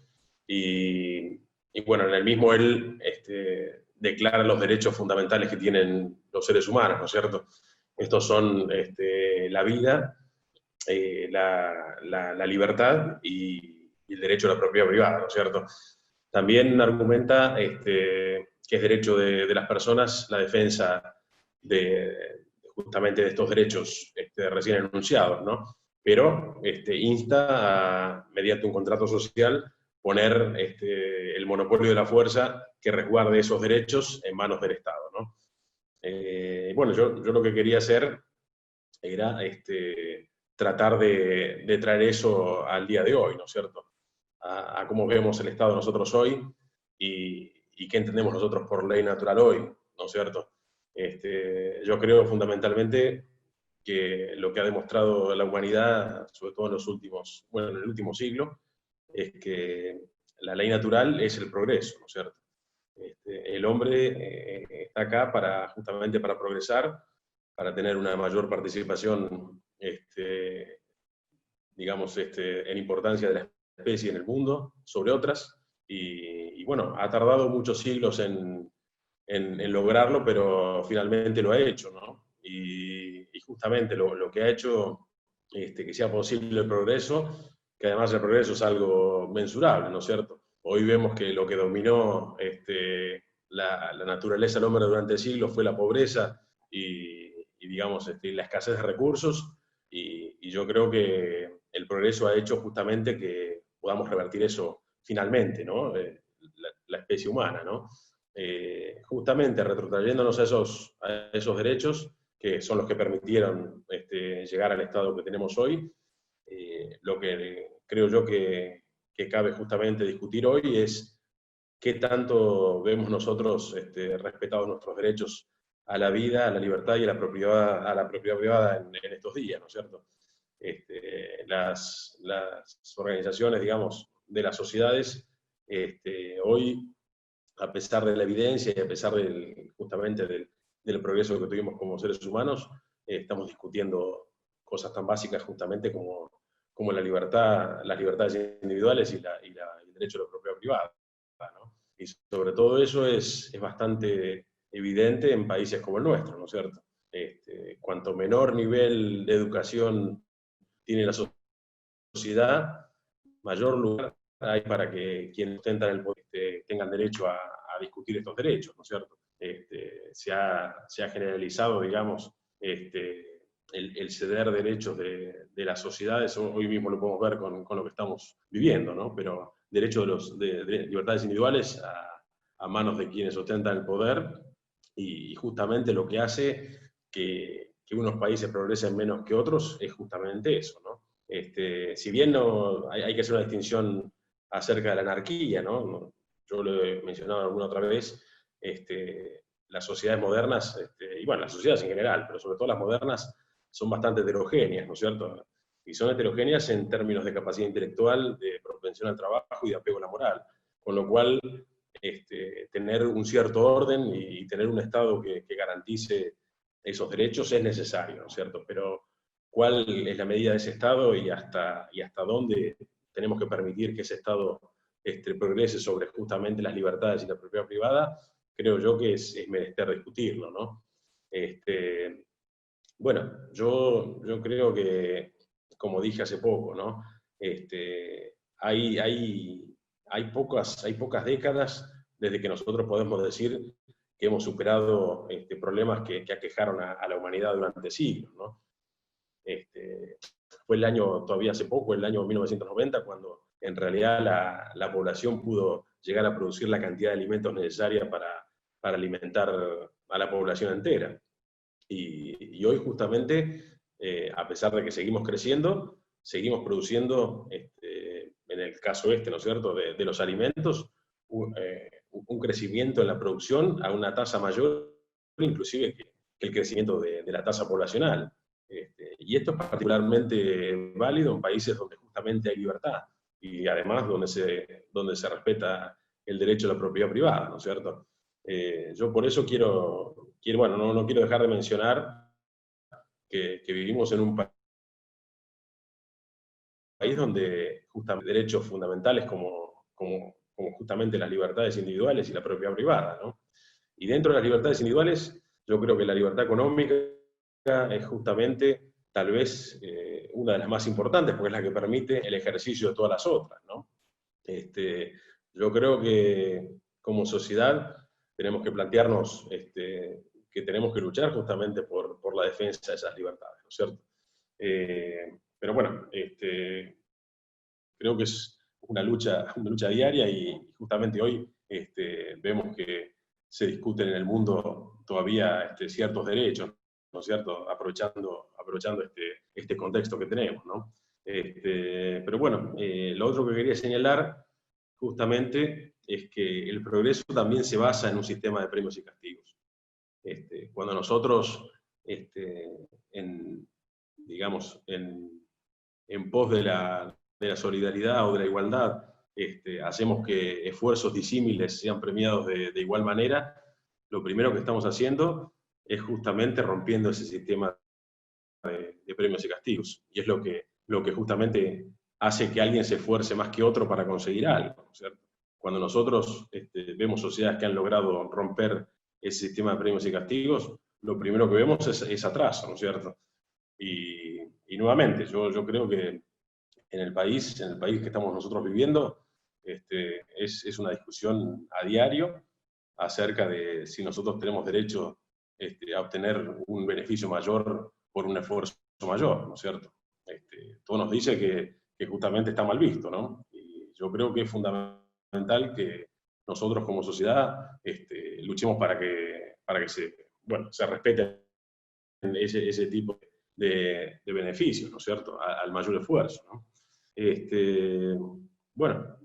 Y bueno, en el mismo él declara los derechos fundamentales que tienen los seres humanos, ¿no es cierto? Estos son la vida, la libertad y el derecho a la propiedad privada, ¿no es cierto? También argumenta que es derecho de las personas la defensa justamente de estos derechos recién enunciados, ¿no? Pero insta mediante un contrato social, poner el monopolio de la fuerza que resguarde esos derechos en manos del Estado, ¿no? Bueno, yo lo que quería hacer era tratar de traer eso al día de hoy, ¿no es cierto? A cómo vemos el Estado nosotros hoy y qué entendemos nosotros por ley natural hoy, ¿no es cierto? Yo creo fundamentalmente que lo que ha demostrado la humanidad, sobre todo en el último siglo, es que la ley natural es el progreso, ¿no es cierto? El hombre está acá justamente para progresar, para tener una mayor participación, digamos, en importancia de la especie en el mundo sobre otras, y bueno, ha tardado muchos siglos en lograrlo, pero finalmente lo ha hecho, ¿no? Y justamente lo que ha hecho que sea posible el progreso, que además el progreso es algo mensurable, ¿no es cierto? Hoy vemos que lo que dominó la naturaleza del hombre durante siglos fue la pobreza y digamos, la escasez de recursos, y yo creo que el progreso ha hecho justamente que podamos revertir eso finalmente, ¿no? La especie humana, ¿no? Justamente retrotrayéndonos a esos derechos, que son los que permitieron llegar al estado que tenemos hoy. Lo que creo yo que cabe justamente discutir hoy es qué tanto vemos nosotros respetados nuestros derechos a la vida, a la libertad y a la propiedad privada en estos días, ¿no es cierto? Las organizaciones, digamos, de las sociedades, hoy, a pesar de la evidencia y a pesar justamente del progreso que tuvimos como seres humanos, estamos discutiendo cosas tan básicas justamente como las libertades individuales y el derecho a la propiedad privada, ¿no? Y sobre todo eso es bastante evidente en países como el nuestro, ¿no es cierto? Cuanto menor nivel de educación tiene la sociedad, mayor lugar hay para que quienes ostentan el poder tengan derecho a discutir estos derechos, ¿no es cierto? Se ha generalizado, digamos, el ceder derechos de las sociedades. Hoy mismo lo podemos ver con lo que estamos viviendo, ¿no? Pero derechos de libertades individuales a manos de quienes ostentan el poder, y justamente lo que hace que unos países progresen menos que otros es justamente eso, ¿no? Si bien hay que hacer una distinción acerca de la anarquía, ¿no? Yo lo he mencionado alguna otra vez, las sociedades modernas, y bueno, las sociedades en general, pero sobre todo las modernas, son bastante heterogéneas, ¿no es cierto? Y son heterogéneas en términos de capacidad intelectual, de propensión al trabajo y de apego a la moral. Con lo cual, tener un cierto orden y tener un Estado que garantice esos derechos es necesario, ¿no es cierto? Pero ¿cuál es la medida de ese Estado y hasta dónde tenemos que permitir que ese Estado progrese sobre justamente las libertades y la propiedad privada? Creo yo que es menester discutirlo, ¿no? Bueno, yo creo que, como dije hace poco, ¿no? Hay pocas décadas desde que nosotros podemos decir que hemos superado problemas que aquejaron a la humanidad durante siglos, ¿no? Fue el año, todavía hace poco, el año 1990, cuando en realidad la población pudo llegar a producir la cantidad de alimentos necesaria para alimentar a la población entera. Y hoy justamente, a pesar de que seguimos creciendo, seguimos produciendo, en el caso ¿no es cierto?, de los alimentos, un crecimiento en la producción a una tasa mayor, inclusive que el crecimiento de la tasa poblacional. Y esto es particularmente válido en países donde justamente hay libertad, y además donde se respeta el derecho a la propiedad privada, ¿no es cierto? Yo por eso bueno, no quiero dejar de mencionar que vivimos en un país donde justamente derechos fundamentales como justamente las libertades individuales y la propiedad privada, ¿no? Y dentro de las libertades individuales, yo creo que la libertad económica es justamente, tal vez, una de las más importantes, porque es la que permite el ejercicio de todas las otras, ¿no? Yo creo que como sociedad tenemos que plantearnos que tenemos que luchar justamente por la defensa de esas libertades, ¿no es cierto? Pero bueno, creo que es una lucha diaria, y justamente hoy vemos que se discuten en el mundo todavía ciertos derechos, ¿no es cierto?, aprovechando este contexto que tenemos, ¿no? Pero bueno, lo otro que quería señalar justamente es que el progreso también se basa en un sistema de premios y castigos. Cuando nosotros, digamos, en pos de la solidaridad o de la igualdad, hacemos que esfuerzos disímiles sean premiados de igual manera, lo primero que estamos haciendo es justamente rompiendo ese sistema de premios y castigos. Y es lo que justamente hace que alguien se esfuerce más que otro para conseguir algo, ¿no es cierto? Cuando nosotros vemos sociedades que han logrado romper ese sistema de premios y castigos, lo primero que vemos es atraso, ¿no es cierto? Y nuevamente, yo creo que en el país que estamos nosotros viviendo, es una discusión a diario acerca de si nosotros tenemos derecho a obtener un beneficio mayor por un esfuerzo mayor, ¿no es cierto? Todo nos dice que justamente está mal visto, ¿no? Y yo creo que es fundamental que nosotros como sociedad luchemos para que se respete ese tipo de beneficios, ¿no es cierto?, al mayor esfuerzo, ¿no? Bueno,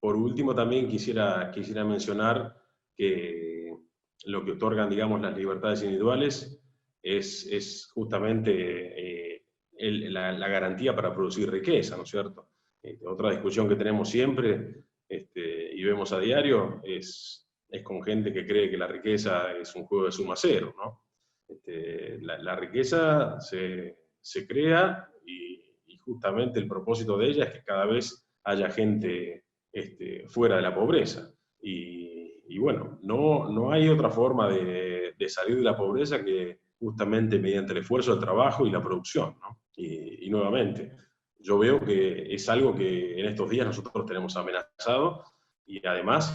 por último también quisiera mencionar que lo que otorgan, digamos, las libertades individuales es justamente la garantía para producir riqueza, ¿no es cierto? Otra discusión que tenemos siempre y vemos a diario es con gente que cree que la riqueza es un juego de suma cero, ¿no? La riqueza se crea, y justamente el propósito de ella es que cada vez haya gente fuera de la pobreza. Y bueno, no hay otra forma de salir de la pobreza que justamente mediante el esfuerzo, el trabajo y la producción, ¿no? Y nuevamente, yo veo que es algo que en estos días nosotros tenemos amenazado y además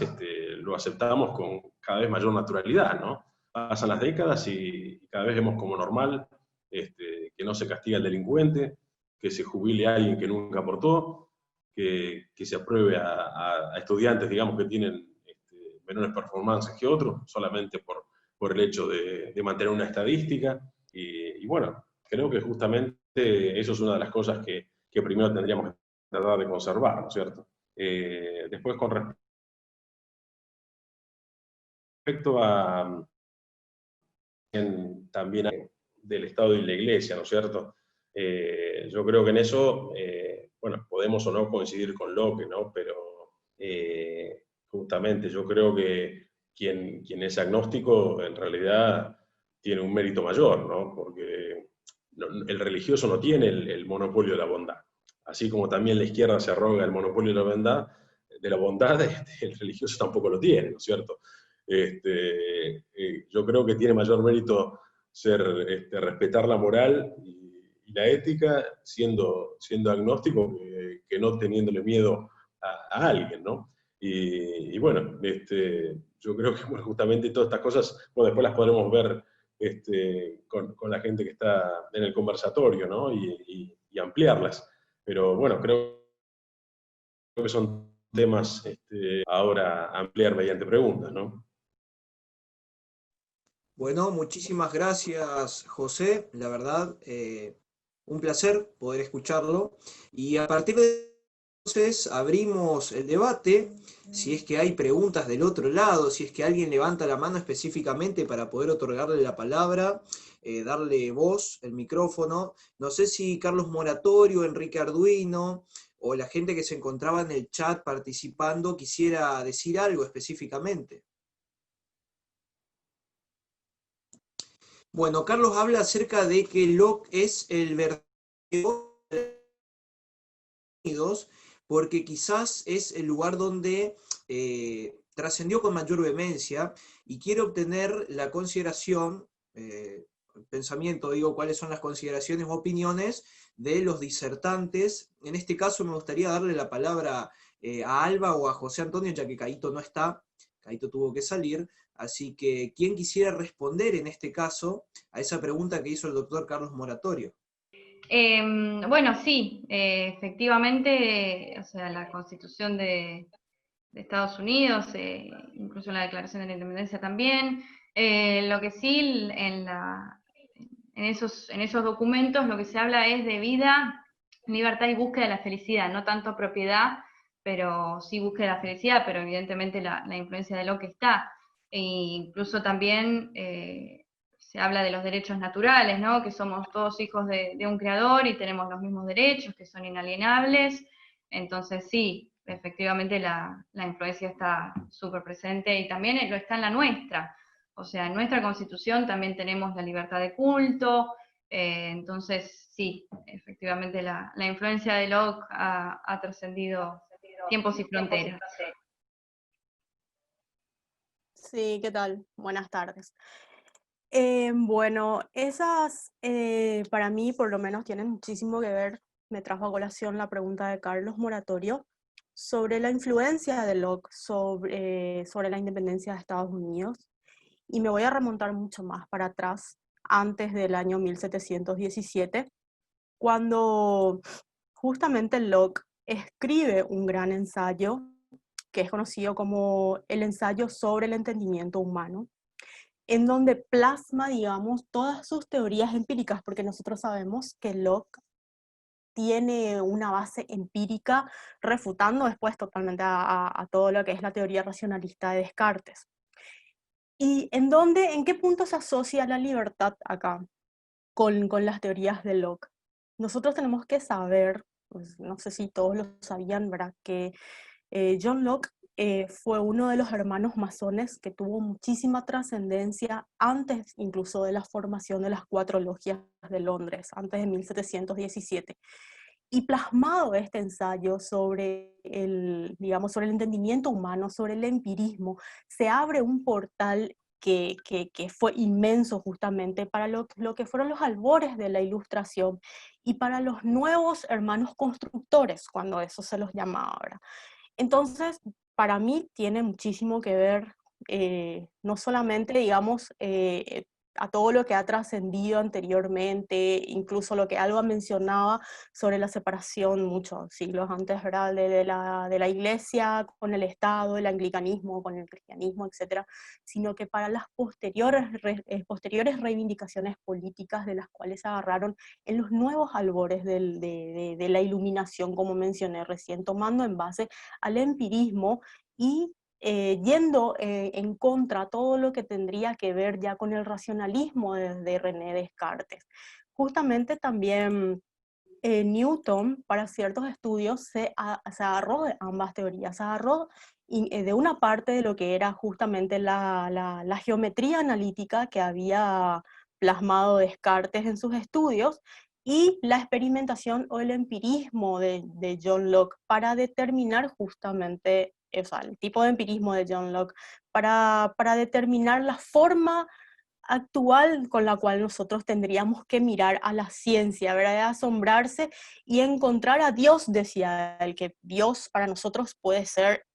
lo aceptamos con cada vez mayor naturalidad, ¿no? Pasan las décadas y cada vez vemos como normal que no se castiga al delincuente, que se jubile a alguien que nunca aportó, que se apruebe a estudiantes, digamos, que tienen menores performances que otros, solamente por el hecho de mantener una estadística. Y bueno, creo que justamente eso es una de las cosas que primero tendríamos que tratar de conservar, ¿no es cierto? Después, con respecto a también del Estado y la Iglesia, ¿no es cierto? Yo creo que en eso, bueno, podemos o no coincidir con Locke, ¿no? Pero justamente yo creo que quien es agnóstico en realidad tiene un mérito mayor, ¿no? Porque el religioso no tiene el monopolio de la bondad. Así como también la izquierda se arroga el monopolio de la bondad, el religioso tampoco lo tiene, ¿no es cierto? Yo creo que tiene mayor mérito respetar la moral y la ética siendo agnóstico que no teniéndole miedo a alguien, ¿no? Y bueno, yo creo que bueno, justamente todas estas cosas, bueno, después las podremos ver con la gente que está en el conversatorio, ¿no? Y ampliarlas. Pero bueno, creo que son temas ahora a ampliar mediante preguntas, ¿no? Bueno, muchísimas gracias, José. La verdad, un placer poder escucharlo. Y a partir de entonces abrimos el debate. Si es que hay preguntas del otro lado, si es que alguien levanta la mano específicamente para poder otorgarle la palabra, darle voz, el micrófono. No sé si Carlos Moratorio, Enrique Arduino o la gente que se encontraba en el chat participando quisiera decir algo específicamente. Bueno, Carlos habla acerca de que Locke es el verdadero Unidos, porque quizás es el lugar donde trascendió con mayor vehemencia y quiere obtener la consideración, pensamiento, digo, cuáles son las consideraciones o opiniones de los disertantes. En este caso me gustaría darle la palabra a Alba o a José Antonio, ya que Caíto no está, Caíto tuvo que salir, así que ¿quién quisiera responder en este caso a esa pregunta que hizo el doctor Carlos Moratorio? Bueno, sí, efectivamente, o sea, la Constitución de Estados Unidos, incluso la Declaración de la Independencia también, lo que sí en esos documentos lo que se habla es de vida, libertad y búsqueda de la felicidad, no tanto propiedad, pero sí búsqueda de la felicidad, pero evidentemente la influencia de lo que está. E incluso también se habla de los derechos naturales, ¿no? Que somos todos hijos de un creador y tenemos los mismos derechos, que son inalienables. Entonces sí, efectivamente la influencia está súper presente y también lo está en la nuestra. O sea, en nuestra Constitución también tenemos la libertad de culto, entonces sí, efectivamente la influencia de Locke ha trascendido tiempos y fronteras. Sí, ¿qué tal? Buenas tardes. Bueno, esas para mí por lo menos tienen muchísimo que ver, me trajo a colación la pregunta de Carlos Moratorio sobre la influencia de Locke sobre la independencia de Estados Unidos, y me voy a remontar mucho más para atrás, antes del año 1717, cuando justamente Locke escribe un gran ensayo que es conocido como el ensayo sobre el entendimiento humano, en donde plasma, digamos, todas sus teorías empíricas, porque nosotros sabemos que Locke tiene una base empírica, refutando después totalmente a todo lo que es la teoría racionalista de Descartes. ¿Y en qué punto se asocia la libertad acá con las teorías de Locke? Nosotros tenemos que saber, pues, no sé si todos lo sabían, ¿verdad?, que John Locke fue uno de los hermanos masones que tuvo muchísima trascendencia antes incluso de la formación de las 4 logias de Londres, antes de 1717. Y plasmado este ensayo sobre digamos, sobre el entendimiento humano, sobre el empirismo, se abre un portal que fue inmenso justamente para lo que fueron los albores de la Ilustración y para los nuevos hermanos constructores, cuando eso se los llamaba ahora. Entonces, para mí tiene muchísimo que ver, no solamente, digamos, a todo lo que ha trascendido anteriormente, incluso lo que Alba mencionaba sobre la separación muchos siglos antes, ¿verdad?, de la Iglesia con el Estado, el anglicanismo con el cristianismo, etcétera, sino que para las posteriores reivindicaciones políticas de las cuales se agarraron en los nuevos albores de la iluminación, como mencioné recién, tomando en base al empirismo y yendo en contra todo lo que tendría que ver ya con el racionalismo de René Descartes. Justamente también Newton, para ciertos estudios, se agarró de ambas teorías, se agarró de una parte de lo que era justamente la geometría analítica que había plasmado Descartes en sus estudios, y la experimentación o el empirismo de John Locke para determinar justamente, o sea, el tipo de empirismo de John Locke para determinar la forma actual con la cual nosotros tendríamos que mirar a la ciencia, ¿verdad? De asombrarse y encontrar a Dios, decía él, que Dios para nosotros puede ser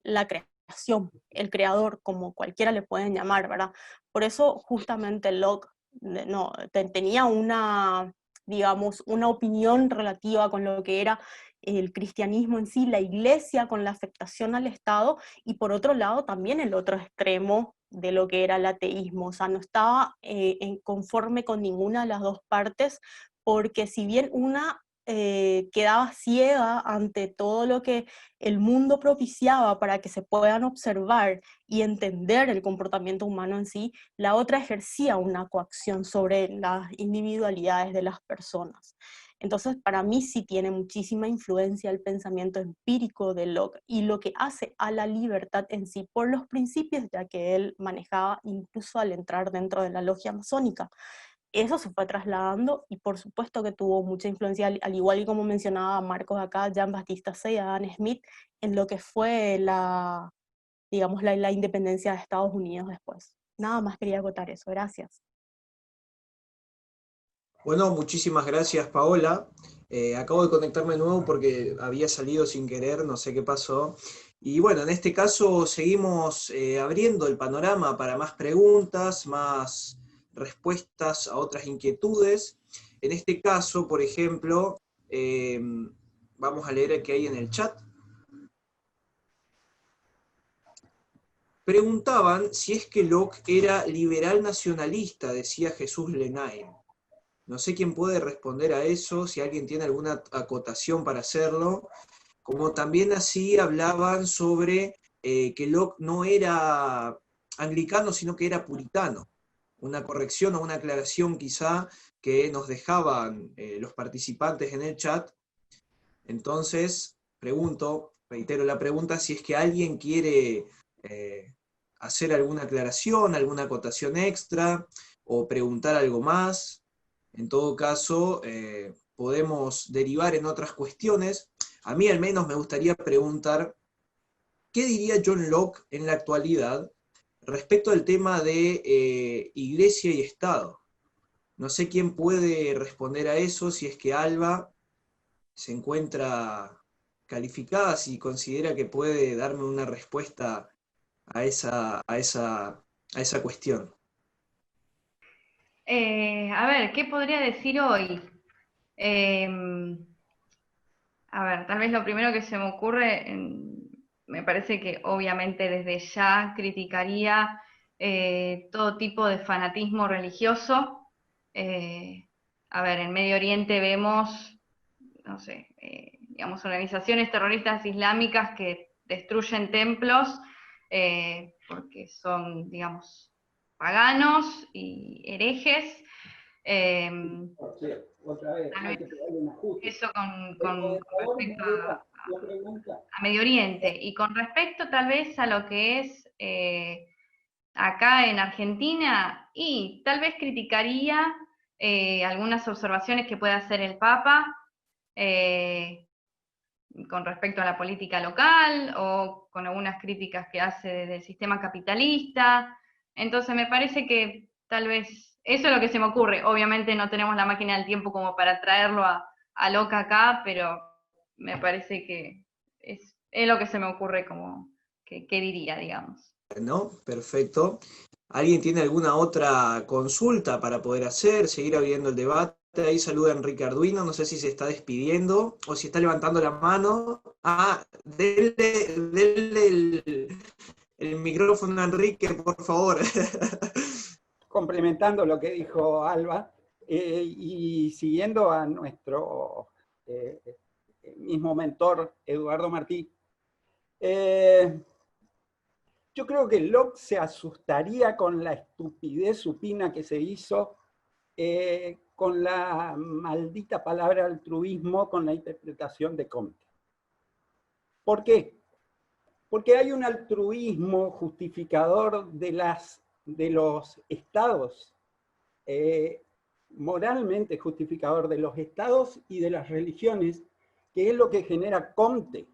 la creación, el creador, como cualquiera le pueden llamar, ¿verdad? Por eso justamente Locke no, tenía una, digamos, una opinión relativa con lo que era el cristianismo en sí, la iglesia con la afectación al Estado, y por otro lado también el otro extremo de lo que era el ateísmo, o sea, no estaba conforme con ninguna de las dos partes, porque si bien una quedaba ciega ante todo lo que el mundo propiciaba para que se puedan observar y entender el comportamiento humano en sí, la otra ejercía una coacción sobre las individualidades de las personas. Entonces, para mí sí tiene muchísima influencia el pensamiento empírico de Locke y lo que hace a la libertad en sí por los principios ya que él manejaba incluso al entrar dentro de la logia masónica. Eso se fue trasladando y por supuesto que tuvo mucha influencia, al igual y como mencionaba Marcos acá, Jean-Baptiste Say y Adam Smith, en lo que fue la, digamos, la independencia de Estados Unidos después. Nada más quería acotar eso, gracias. Bueno, muchísimas gracias, Paola. Acabo de conectarme de nuevo porque había salido sin querer, no sé qué pasó. Y bueno, en este caso seguimos abriendo el panorama para más preguntas, más respuestas a otras inquietudes. En este caso, por ejemplo, vamos a leer qué hay en el chat. Preguntaban si es que Locke era liberal nacionalista, decía Jesús Lenain. No sé quién puede responder a eso, si alguien tiene alguna acotación para hacerlo. Como también así hablaban sobre que Locke no era anglicano, sino que era puritano. Una corrección o una aclaración quizá que nos dejaban los participantes en el chat. Entonces, reitero la pregunta, si es que alguien quiere hacer alguna aclaración, alguna acotación extra, o preguntar algo más. En todo caso, podemos derivar en otras cuestiones. A mí al menos me gustaría preguntar, ¿qué diría John Locke en la actualidad respecto al tema de iglesia y Estado? No sé quién puede responder a eso, si es que Alba se encuentra calificada, si considera que puede darme una respuesta a esa cuestión. A ver, ¿qué podría decir hoy? A ver, tal vez lo primero que se me ocurre, me parece que obviamente desde ya criticaría todo tipo de fanatismo religioso. A ver, en Medio Oriente vemos, no sé, digamos, organizaciones terroristas islámicas que destruyen templos porque son, digamos, paganos y herejes. Tal vez eso con respecto a Medio Oriente. Y con respecto tal vez a lo que es acá en Argentina, y tal vez criticaría algunas observaciones que puede hacer el Papa con respecto a la política local o con algunas críticas que hace del sistema capitalista. Entonces me parece que tal vez eso es lo que se me ocurre. Obviamente no tenemos la máquina del tiempo como para traerlo a Locke acá, pero me parece que es lo que se me ocurre como que diría, digamos. ¿No? Perfecto. ¿Alguien tiene alguna otra consulta para poder hacer, seguir abriendo el debate? Ahí saluda Enrique Arduino, no sé si se está despidiendo o si está levantando la mano. Denle el micrófono a Enrique, por favor. Complementando lo que dijo Alba, y siguiendo a nuestro mismo mentor, Eduardo Martí, yo creo que Locke se asustaría con la estupidez supina que se hizo con la maldita palabra altruismo, con la interpretación de Comte. ¿Por qué? Porque hay un altruismo justificador de los estados, moralmente justificador de los estados y de las religiones, que es lo que genera Comte.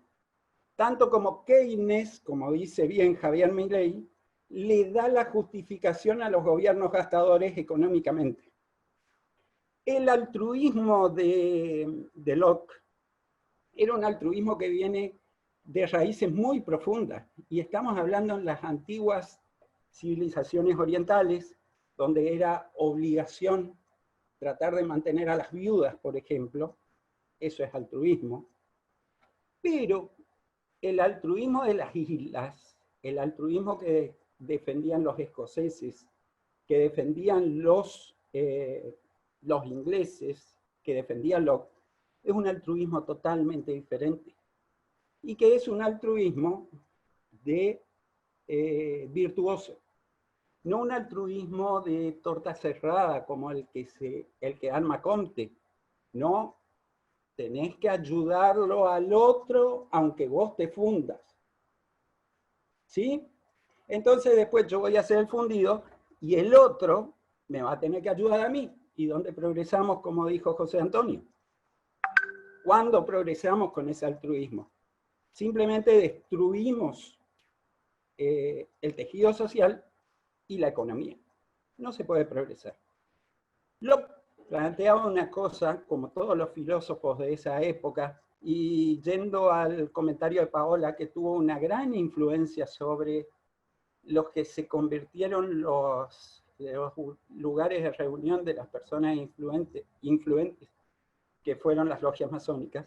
Tanto como Keynes, como dice bien Javier Milei, le da la justificación a los gobiernos gastadores económicamente. El altruismo de Locke era un altruismo que viene de raíces muy profundas, y estamos hablando en las antiguas civilizaciones orientales, donde era obligación tratar de mantener a las viudas, por ejemplo. Eso es altruismo. Pero el altruismo de las islas, el altruismo que defendían los escoceses, que defendían los ingleses, que defendían Locke, es un altruismo totalmente diferente. Y que es un altruismo virtuoso. No un altruismo de torta cerrada como el que arma Comte. No, tenés que ayudarlo al otro aunque vos te fundas. ¿Sí? Entonces después yo voy a hacer el fundido y el otro me va a tener que ayudar a mí. ¿Y dónde progresamos, como dijo José Antonio? ¿Cuándo progresamos con ese altruismo? Simplemente destruimos el tejido social y la economía. No se puede progresar. Locke planteaba una cosa, como todos los filósofos de esa época, y yendo al comentario de Paola, que tuvo una gran influencia sobre los que se convirtieron los lugares de reunión de las personas influentes, que fueron las logias masónicas,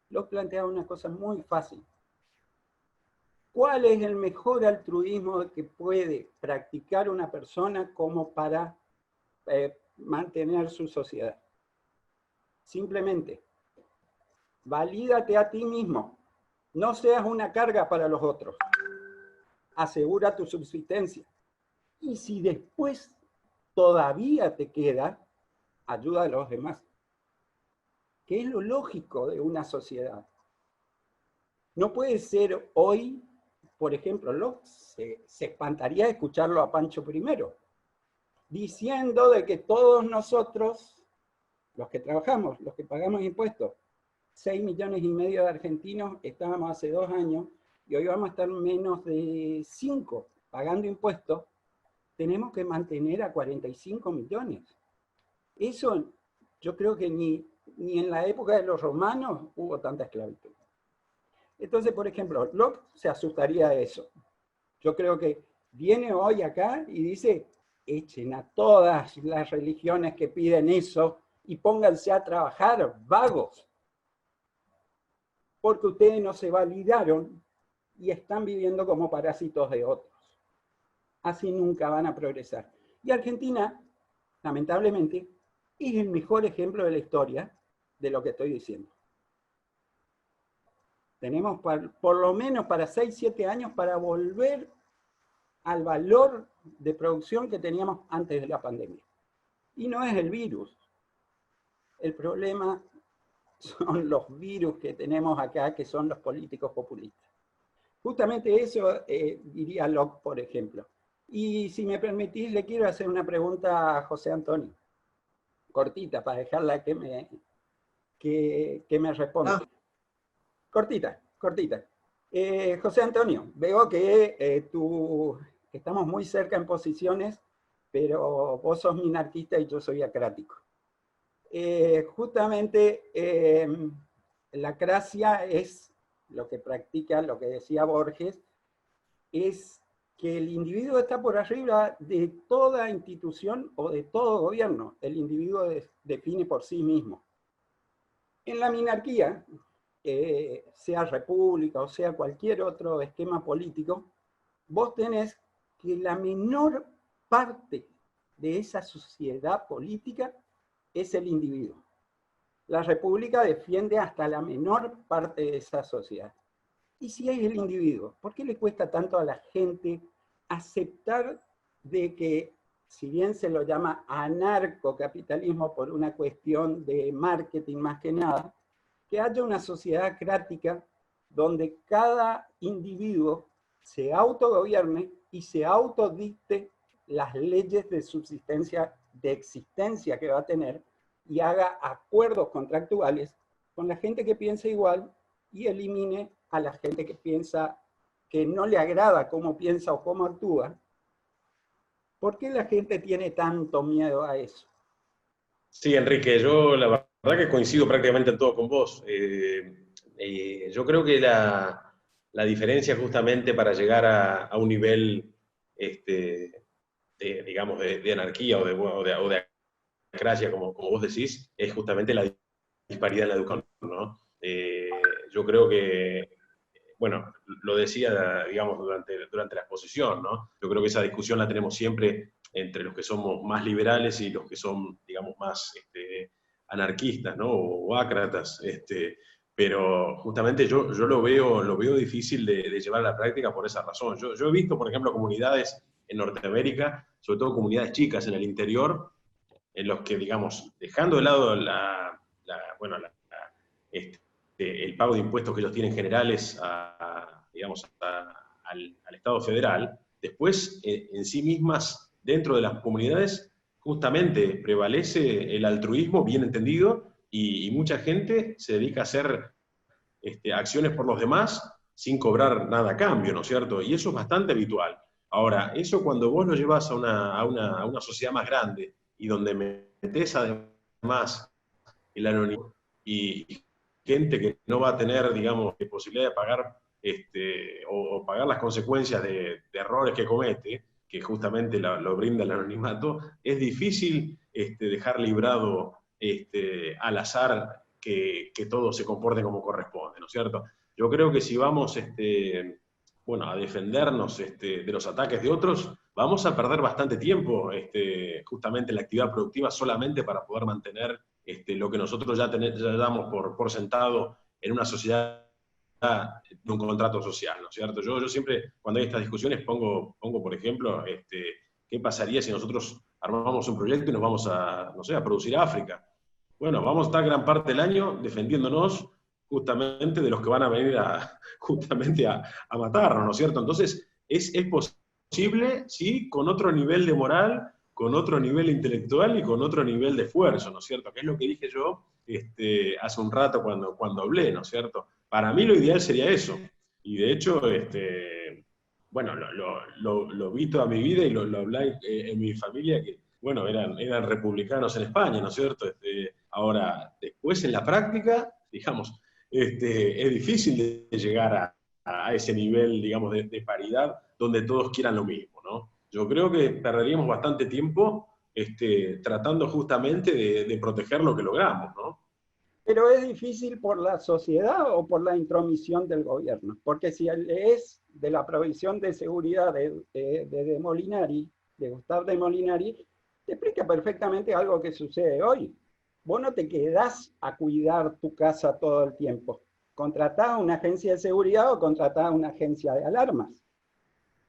Locke planteaba una cosa muy fácil. ¿Cuál es el mejor altruismo que puede practicar una persona como para mantener su sociedad? Simplemente, valídate a ti mismo. No seas una carga para los otros. Asegura tu subsistencia. Y si después todavía te queda, ayuda a los demás. ¿Qué es lo lógico de una sociedad? No puede ser hoy, por ejemplo, Locke se espantaría de escucharlo a Pancho I, diciendo de que todos nosotros, los que trabajamos, los que pagamos impuestos, 6,5 millones de argentinos estábamos hace 2 años, y hoy vamos a estar menos de 5 pagando impuestos, tenemos que mantener a 45 millones. Eso yo creo que ni en la época de los romanos hubo tanta esclavitud. Entonces, por ejemplo, Locke se asustaría de eso. Yo creo que viene hoy acá y dice, echen a todas las religiones que piden eso y pónganse a trabajar, vagos. Porque ustedes no se validaron y están viviendo como parásitos de otros. Así nunca van a progresar. Y Argentina, lamentablemente, es el mejor ejemplo de la historia de lo que estoy diciendo. Tenemos por lo menos para 6, 7 años para volver al valor de producción que teníamos antes de la pandemia. Y no es el virus. El problema son los virus que tenemos acá, que son los políticos populistas. Justamente eso diría Locke, por ejemplo. Y si me permitís, le quiero hacer una pregunta a José Antonio. Cortita, para dejarla que me responda. Cortita. José Antonio, veo que tu estamos muy cerca en posiciones, pero vos sos minarquista y yo soy acrático. Justamente la acracia es lo que practica, lo que decía Borges, es que el individuo está por arriba de toda institución o de todo gobierno. El individuo define por sí mismo. En la minarquía, sea república o sea cualquier otro esquema político, vos tenés que la menor parte de esa sociedad política es el individuo. La república defiende hasta la menor parte de esa sociedad. Y si es el individuo, ¿por qué le cuesta tanto a la gente aceptar de que, si bien se lo llama anarcocapitalismo por una cuestión de marketing más que nada, que haya una sociedad crática donde cada individuo se autogobierne y se autodicte las leyes de subsistencia, de existencia que va a tener, y haga acuerdos contractuales con la gente que piensa igual y elimine a la gente que piensa que no le agrada cómo piensa o cómo actúa? ¿Por qué la gente tiene tanto miedo a eso? Sí, Enrique, yo la verdad que coincido prácticamente en todo con vos. Yo creo que la diferencia justamente para llegar a un nivel, digamos, de anarquía o de acracia, como vos decís, es justamente la disparidad en la educación, ¿no? Yo creo que, bueno, lo decía, digamos, durante la exposición, ¿no? Yo creo que esa discusión la tenemos siempre entre los que somos más liberales y los que son, digamos, más anarquistas, ¿no? O ácratas, pero justamente yo lo veo difícil de llevar a la práctica por esa razón. Yo he visto, por ejemplo, comunidades en Norteamérica, sobre todo comunidades chicas en el interior, en los que, digamos, dejando de lado el pago de impuestos que ellos tienen generales digamos, al Estado federal, después en sí mismas, dentro de las comunidades, justamente prevalece el altruismo bien entendido y mucha gente se dedica a hacer acciones por los demás sin cobrar nada a cambio, ¿no es cierto? Y eso es bastante habitual. Ahora, eso cuando vos lo llevas a una sociedad más grande y donde metés además el anonimato y gente que no va a tener, digamos, posibilidad de pagar o pagar las consecuencias de errores que comete, que justamente lo brinda el anonimato, es difícil dejar librado al azar que todo se comporte como corresponde, ¿no es cierto? Yo creo que si vamos bueno, a defendernos de los ataques de otros, vamos a perder bastante tiempo justamente en la actividad productiva solamente para poder mantener lo que nosotros ya damos por sentado en una sociedad de un contrato social, ¿no es cierto? Yo siempre, cuando hay estas discusiones, pongo por ejemplo, ¿qué pasaría si nosotros armamos un proyecto y nos vamos a, no sé, a producir a África? Bueno, vamos a estar gran parte del año defendiéndonos justamente de los que van a venir justamente a matarnos, ¿no es cierto? Entonces, es posible, sí, con otro nivel de moral, con otro nivel intelectual y con otro nivel de esfuerzo, ¿no es cierto? Que es lo que dije yo hace un rato cuando hablé, ¿no es cierto? Para mí lo ideal sería eso. Y de hecho, bueno, lo vi toda mi vida y lo hablé en mi familia, que, bueno, eran republicanos en España, ¿no es cierto? Ahora, después en la práctica, digamos, es difícil de llegar a ese nivel, digamos, de paridad donde todos quieran lo mismo, ¿no? Yo creo que perderíamos bastante tiempo tratando justamente de proteger lo que logramos, ¿no? Pero es difícil por la sociedad o por la intromisión del gobierno, porque si lees de la provisión de seguridad de Molinari, de Gustave de Molinari, te explica perfectamente algo que sucede hoy. Vos no te quedás a cuidar tu casa todo el tiempo. Contratás a una agencia de seguridad o contratás a una agencia de alarmas.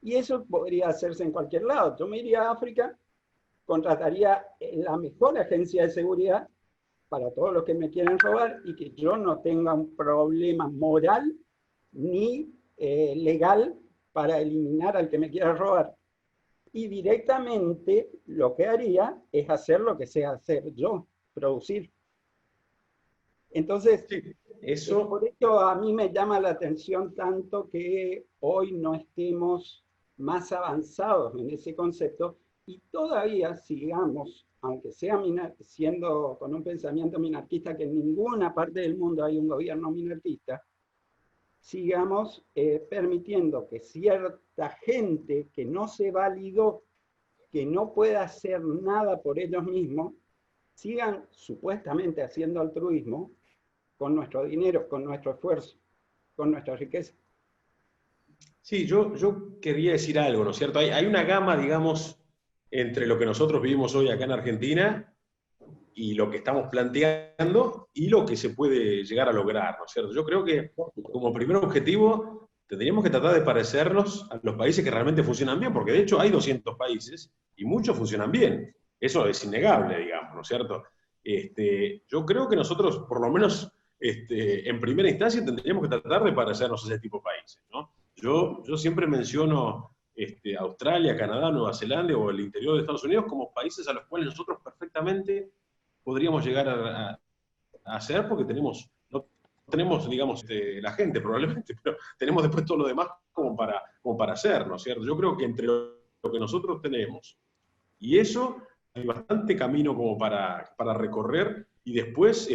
Y eso podría hacerse en cualquier lado. Yo me iría a África, contrataría la mejor agencia de seguridad para todos los que me quieran robar y que yo no tenga un problema moral ni legal para eliminar al que me quiera robar. Y directamente lo que haría es hacer lo que sé hacer yo, producir. Entonces, sí, eso... por eso a mí me llama la atención tanto que hoy no estemos más avanzados en ese concepto y todavía sigamos, aunque sea siendo con un pensamiento minarquista, que en ninguna parte del mundo hay un gobierno minarquista, sigamos permitiendo que cierta gente que no se validó, que no puede hacer nada por ellos mismos, sigan supuestamente haciendo altruismo con nuestro dinero, con nuestro esfuerzo, con nuestra riqueza. Sí, yo quería decir algo, ¿no es cierto? Hay una gama, digamos, entre lo que nosotros vivimos hoy acá en Argentina y lo que estamos planteando y lo que se puede llegar a lograr, ¿no es cierto? Yo creo que como primer objetivo tendríamos que tratar de parecernos a los países que realmente funcionan bien, porque de hecho hay 200 países y muchos funcionan bien. Eso es innegable, digamos, ¿no es cierto? Yo creo que nosotros, por lo menos en primera instancia, tendríamos que tratar de parecernos a ese tipo de países, ¿no? Yo siempre menciono Australia, Canadá, Nueva Zelanda o el interior de Estados Unidos como países a los cuales nosotros perfectamente podríamos llegar a hacer porque no tenemos, digamos, la gente probablemente, pero tenemos después todo lo demás como para hacer, ¿no es cierto? Yo creo que entre lo que nosotros tenemos y eso hay bastante camino como para recorrer y después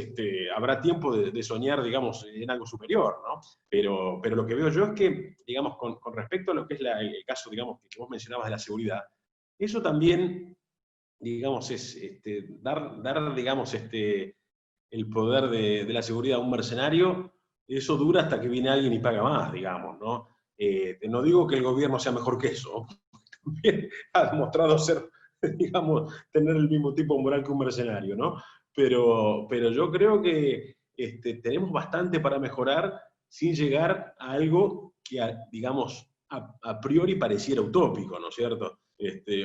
habrá tiempo de soñar, digamos, en algo superior, ¿no? Pero lo que veo yo es que, digamos, con respecto a lo que es el caso, digamos, que vos mencionabas de la seguridad, eso también, digamos, es dar digamos, el poder de la seguridad a un mercenario, eso dura hasta que viene alguien y paga más, digamos, ¿no? No digo que el gobierno sea mejor que eso, también ha demostrado ser, digamos, tener el mismo tipo de moral que un mercenario, ¿no? Pero yo creo que tenemos bastante para mejorar sin llegar a algo que, digamos, a priori pareciera utópico, ¿no es cierto?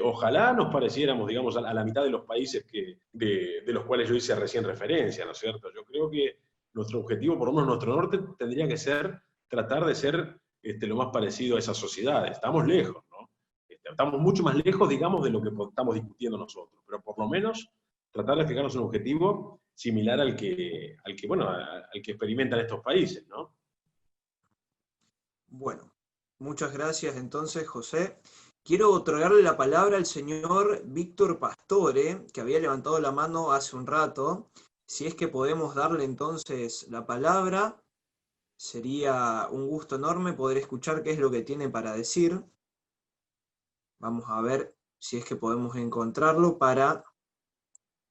Ojalá nos pareciéramos, digamos, a la mitad de los países de los cuales yo hice recién referencia, ¿no es cierto? Yo creo que nuestro objetivo, por lo menos nuestro norte, tendría que ser tratar de ser lo más parecido a esas sociedades. Estamos lejos, ¿no? Estamos mucho más lejos, digamos, de lo que estamos discutiendo nosotros, pero por lo menos tratar de fijarnos un objetivo similar al que experimentan estos países, ¿no? Bueno, muchas gracias entonces, José. Quiero otorgarle la palabra al señor Víctor Pastore, que había levantado la mano hace un rato. Si es que podemos darle entonces la palabra, sería un gusto enorme poder escuchar qué es lo que tiene para decir. Vamos a ver si es que podemos encontrarlo para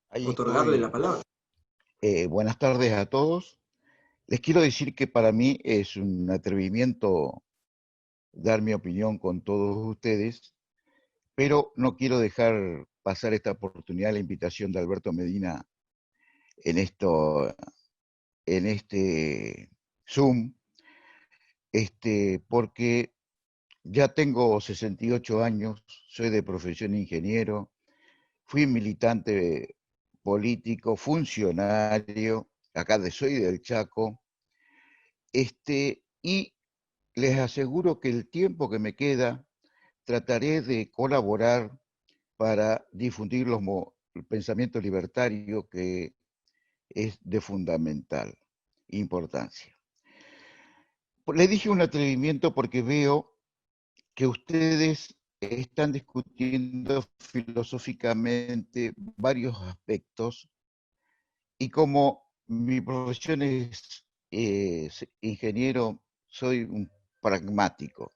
Ahí otorgarle la estoy. palabra. Buenas tardes a todos. Les quiero decir que para mí es un atrevimiento dar mi opinión con todos ustedes, pero no quiero dejar pasar esta oportunidad, la invitación de Alberto Medina en este Zoom, porque ya tengo 68 años, soy de profesión ingeniero, fui militante político, funcionario, soy del Chaco, y les aseguro que el tiempo que me queda trataré de colaborar para difundir el pensamiento libertario que es de fundamental importancia. Le dije un atrevimiento porque veo que ustedes están discutiendo filosóficamente varios aspectos y como mi profesión es ingeniero, soy un pragmático.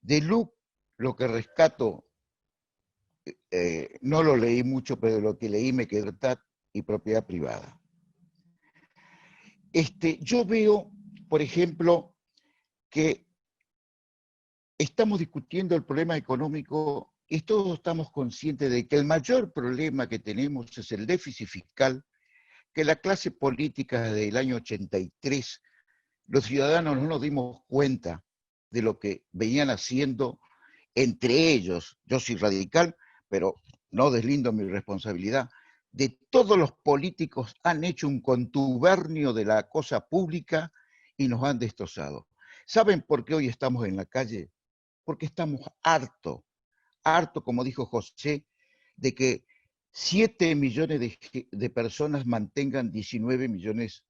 De Luke, lo que rescato, no lo leí mucho, pero lo que leí me quedó y propiedad privada. Yo veo, por ejemplo, que estamos discutiendo el problema económico y todos estamos conscientes de que el mayor problema que tenemos es el déficit fiscal, que la clase política del año 83, los ciudadanos no nos dimos cuenta de lo que venían haciendo entre ellos. Yo soy radical, pero no deslindo mi responsabilidad. De todos los políticos han hecho un contubernio de la cosa pública y nos han destrozado. ¿Saben por qué hoy estamos en la calle? Porque estamos hartos, como dijo José, de que 7 millones de personas mantengan 19 millones,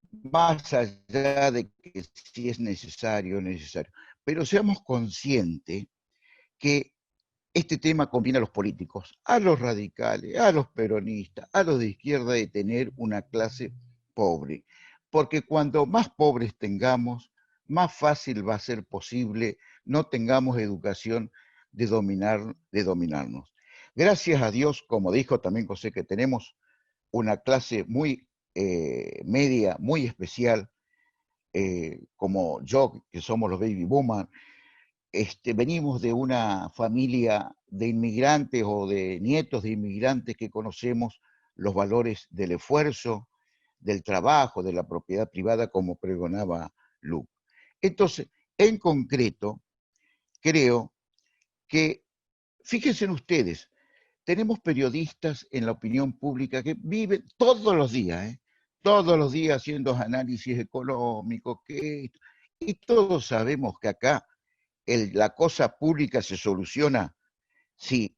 más allá de que si es necesario. Pero seamos conscientes que este tema conviene a los políticos, a los radicales, a los peronistas, a los de izquierda, de tener una clase pobre. Porque cuando más pobres tengamos, más fácil va a ser posible no tengamos educación de dominarnos. Gracias a Dios, como dijo también José, que tenemos una clase muy media, muy especial, como yo, que somos los baby boomers. Venimos de una familia de inmigrantes o de nietos de inmigrantes que conocemos los valores del esfuerzo, del trabajo, de la propiedad privada, como pregonaba Luke. Entonces, en concreto, creo que, fíjense ustedes, tenemos periodistas en la opinión pública que viven todos los días haciendo análisis económicos, y todos sabemos que acá la cosa pública se soluciona si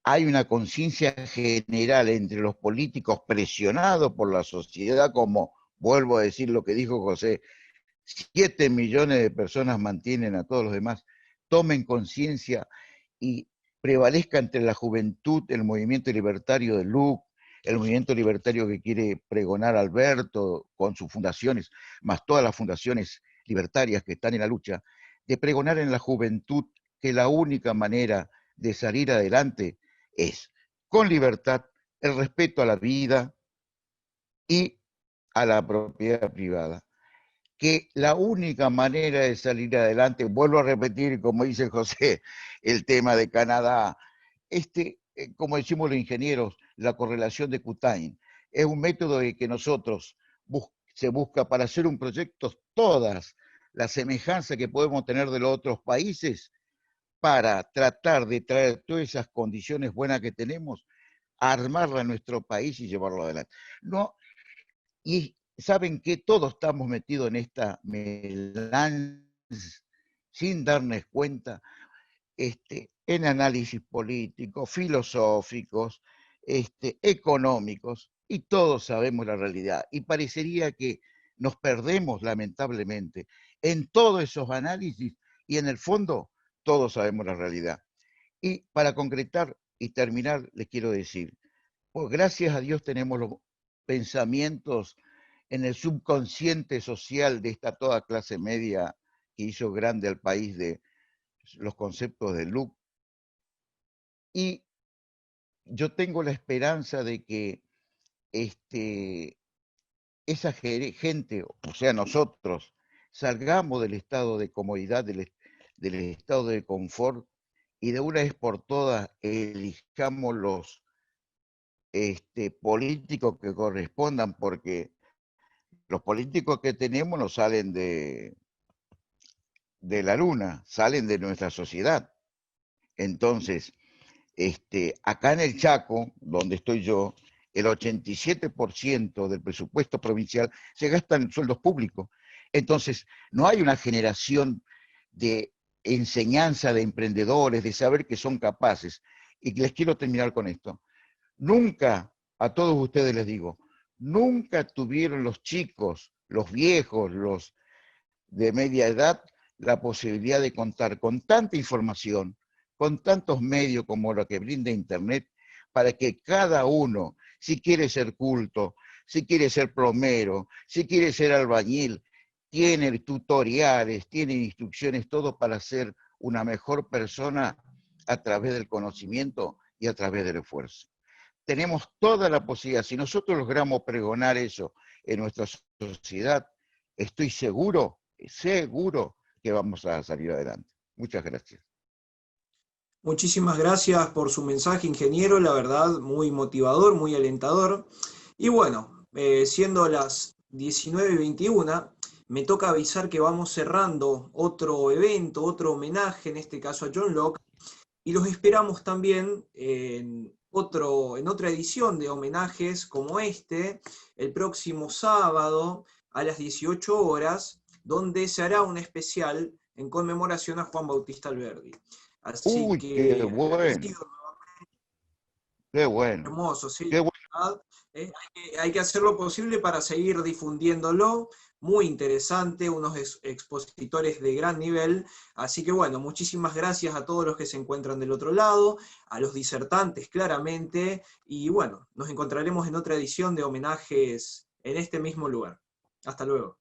hay una conciencia general entre los políticos presionados por la sociedad, como vuelvo a decir lo que dijo José, 7 millones de personas mantienen a todos los demás, tomen conciencia y prevalezca entre la juventud el movimiento libertario de Luke, el movimiento libertario que quiere pregonar Alberto con sus fundaciones, más todas las fundaciones libertarias que están en la lucha, de pregonar en la juventud que la única manera de salir adelante es con libertad, el respeto a la vida y a la propiedad privada. Que la única manera de salir adelante, vuelvo a repetir, como dice José, el tema de Canadá, como decimos los ingenieros, la correlación de Kutain, es un método que nosotros se busca para hacer un proyecto, todas las semejanzas que podemos tener de los otros países, para tratar de traer todas esas condiciones buenas que tenemos, armarla en nuestro país y llevarlo adelante. No, y saben que todos estamos metidos en esta melange sin darnos cuenta, en análisis políticos, filosóficos, económicos, y todos sabemos la realidad. Y parecería que nos perdemos, lamentablemente, en todos esos análisis, y en el fondo todos sabemos la realidad. Y para concretar y terminar, les quiero decir, pues gracias a Dios tenemos los pensamientos en el subconsciente social de esta toda clase media que hizo grande al país, de los conceptos de Luke. Y yo tengo la esperanza de que esa gente, o sea, nosotros, salgamos del estado de comodidad, del estado de confort, y de una vez por todas elijamos los políticos que correspondan, porque los políticos que tenemos no salen de la luna, salen de nuestra sociedad. Entonces, acá en el Chaco, donde estoy yo, el 87% del presupuesto provincial se gasta en sueldos públicos. Entonces, no hay una generación de enseñanza de emprendedores, de saber que son capaces. Y les quiero terminar con esto. Nunca, a todos ustedes les digo, nunca tuvieron los chicos, los viejos, los de media edad, la posibilidad de contar con tanta información, con tantos medios como lo que brinda Internet, para que cada uno, si quiere ser culto, si quiere ser plomero, si quiere ser albañil, tiene tutoriales, tiene instrucciones, todo para ser una mejor persona a través del conocimiento y a través del esfuerzo. Tenemos toda la posibilidad. Si nosotros logramos pregonar eso en nuestra sociedad, estoy seguro que vamos a salir adelante. Muchas gracias. Muchísimas gracias por su mensaje, ingeniero, la verdad, muy motivador, muy alentador. Y bueno, siendo las 19:21, me toca avisar que vamos cerrando otro evento, otro homenaje, en este caso a John Locke, y los esperamos también en otra edición de homenajes como el próximo sábado a las 18 horas, donde se hará un especial en conmemoración a Juan Bautista Alberdi. Así que, qué bueno. Qué bueno. Hermoso, sí. Qué bueno. Hay que hacer lo posible para seguir difundiéndolo. Muy interesante, unos expositores de gran nivel. Así que bueno, muchísimas gracias a todos los que se encuentran del otro lado, a los disertantes claramente, y bueno, nos encontraremos en otra edición de homenajes en este mismo lugar. Hasta luego.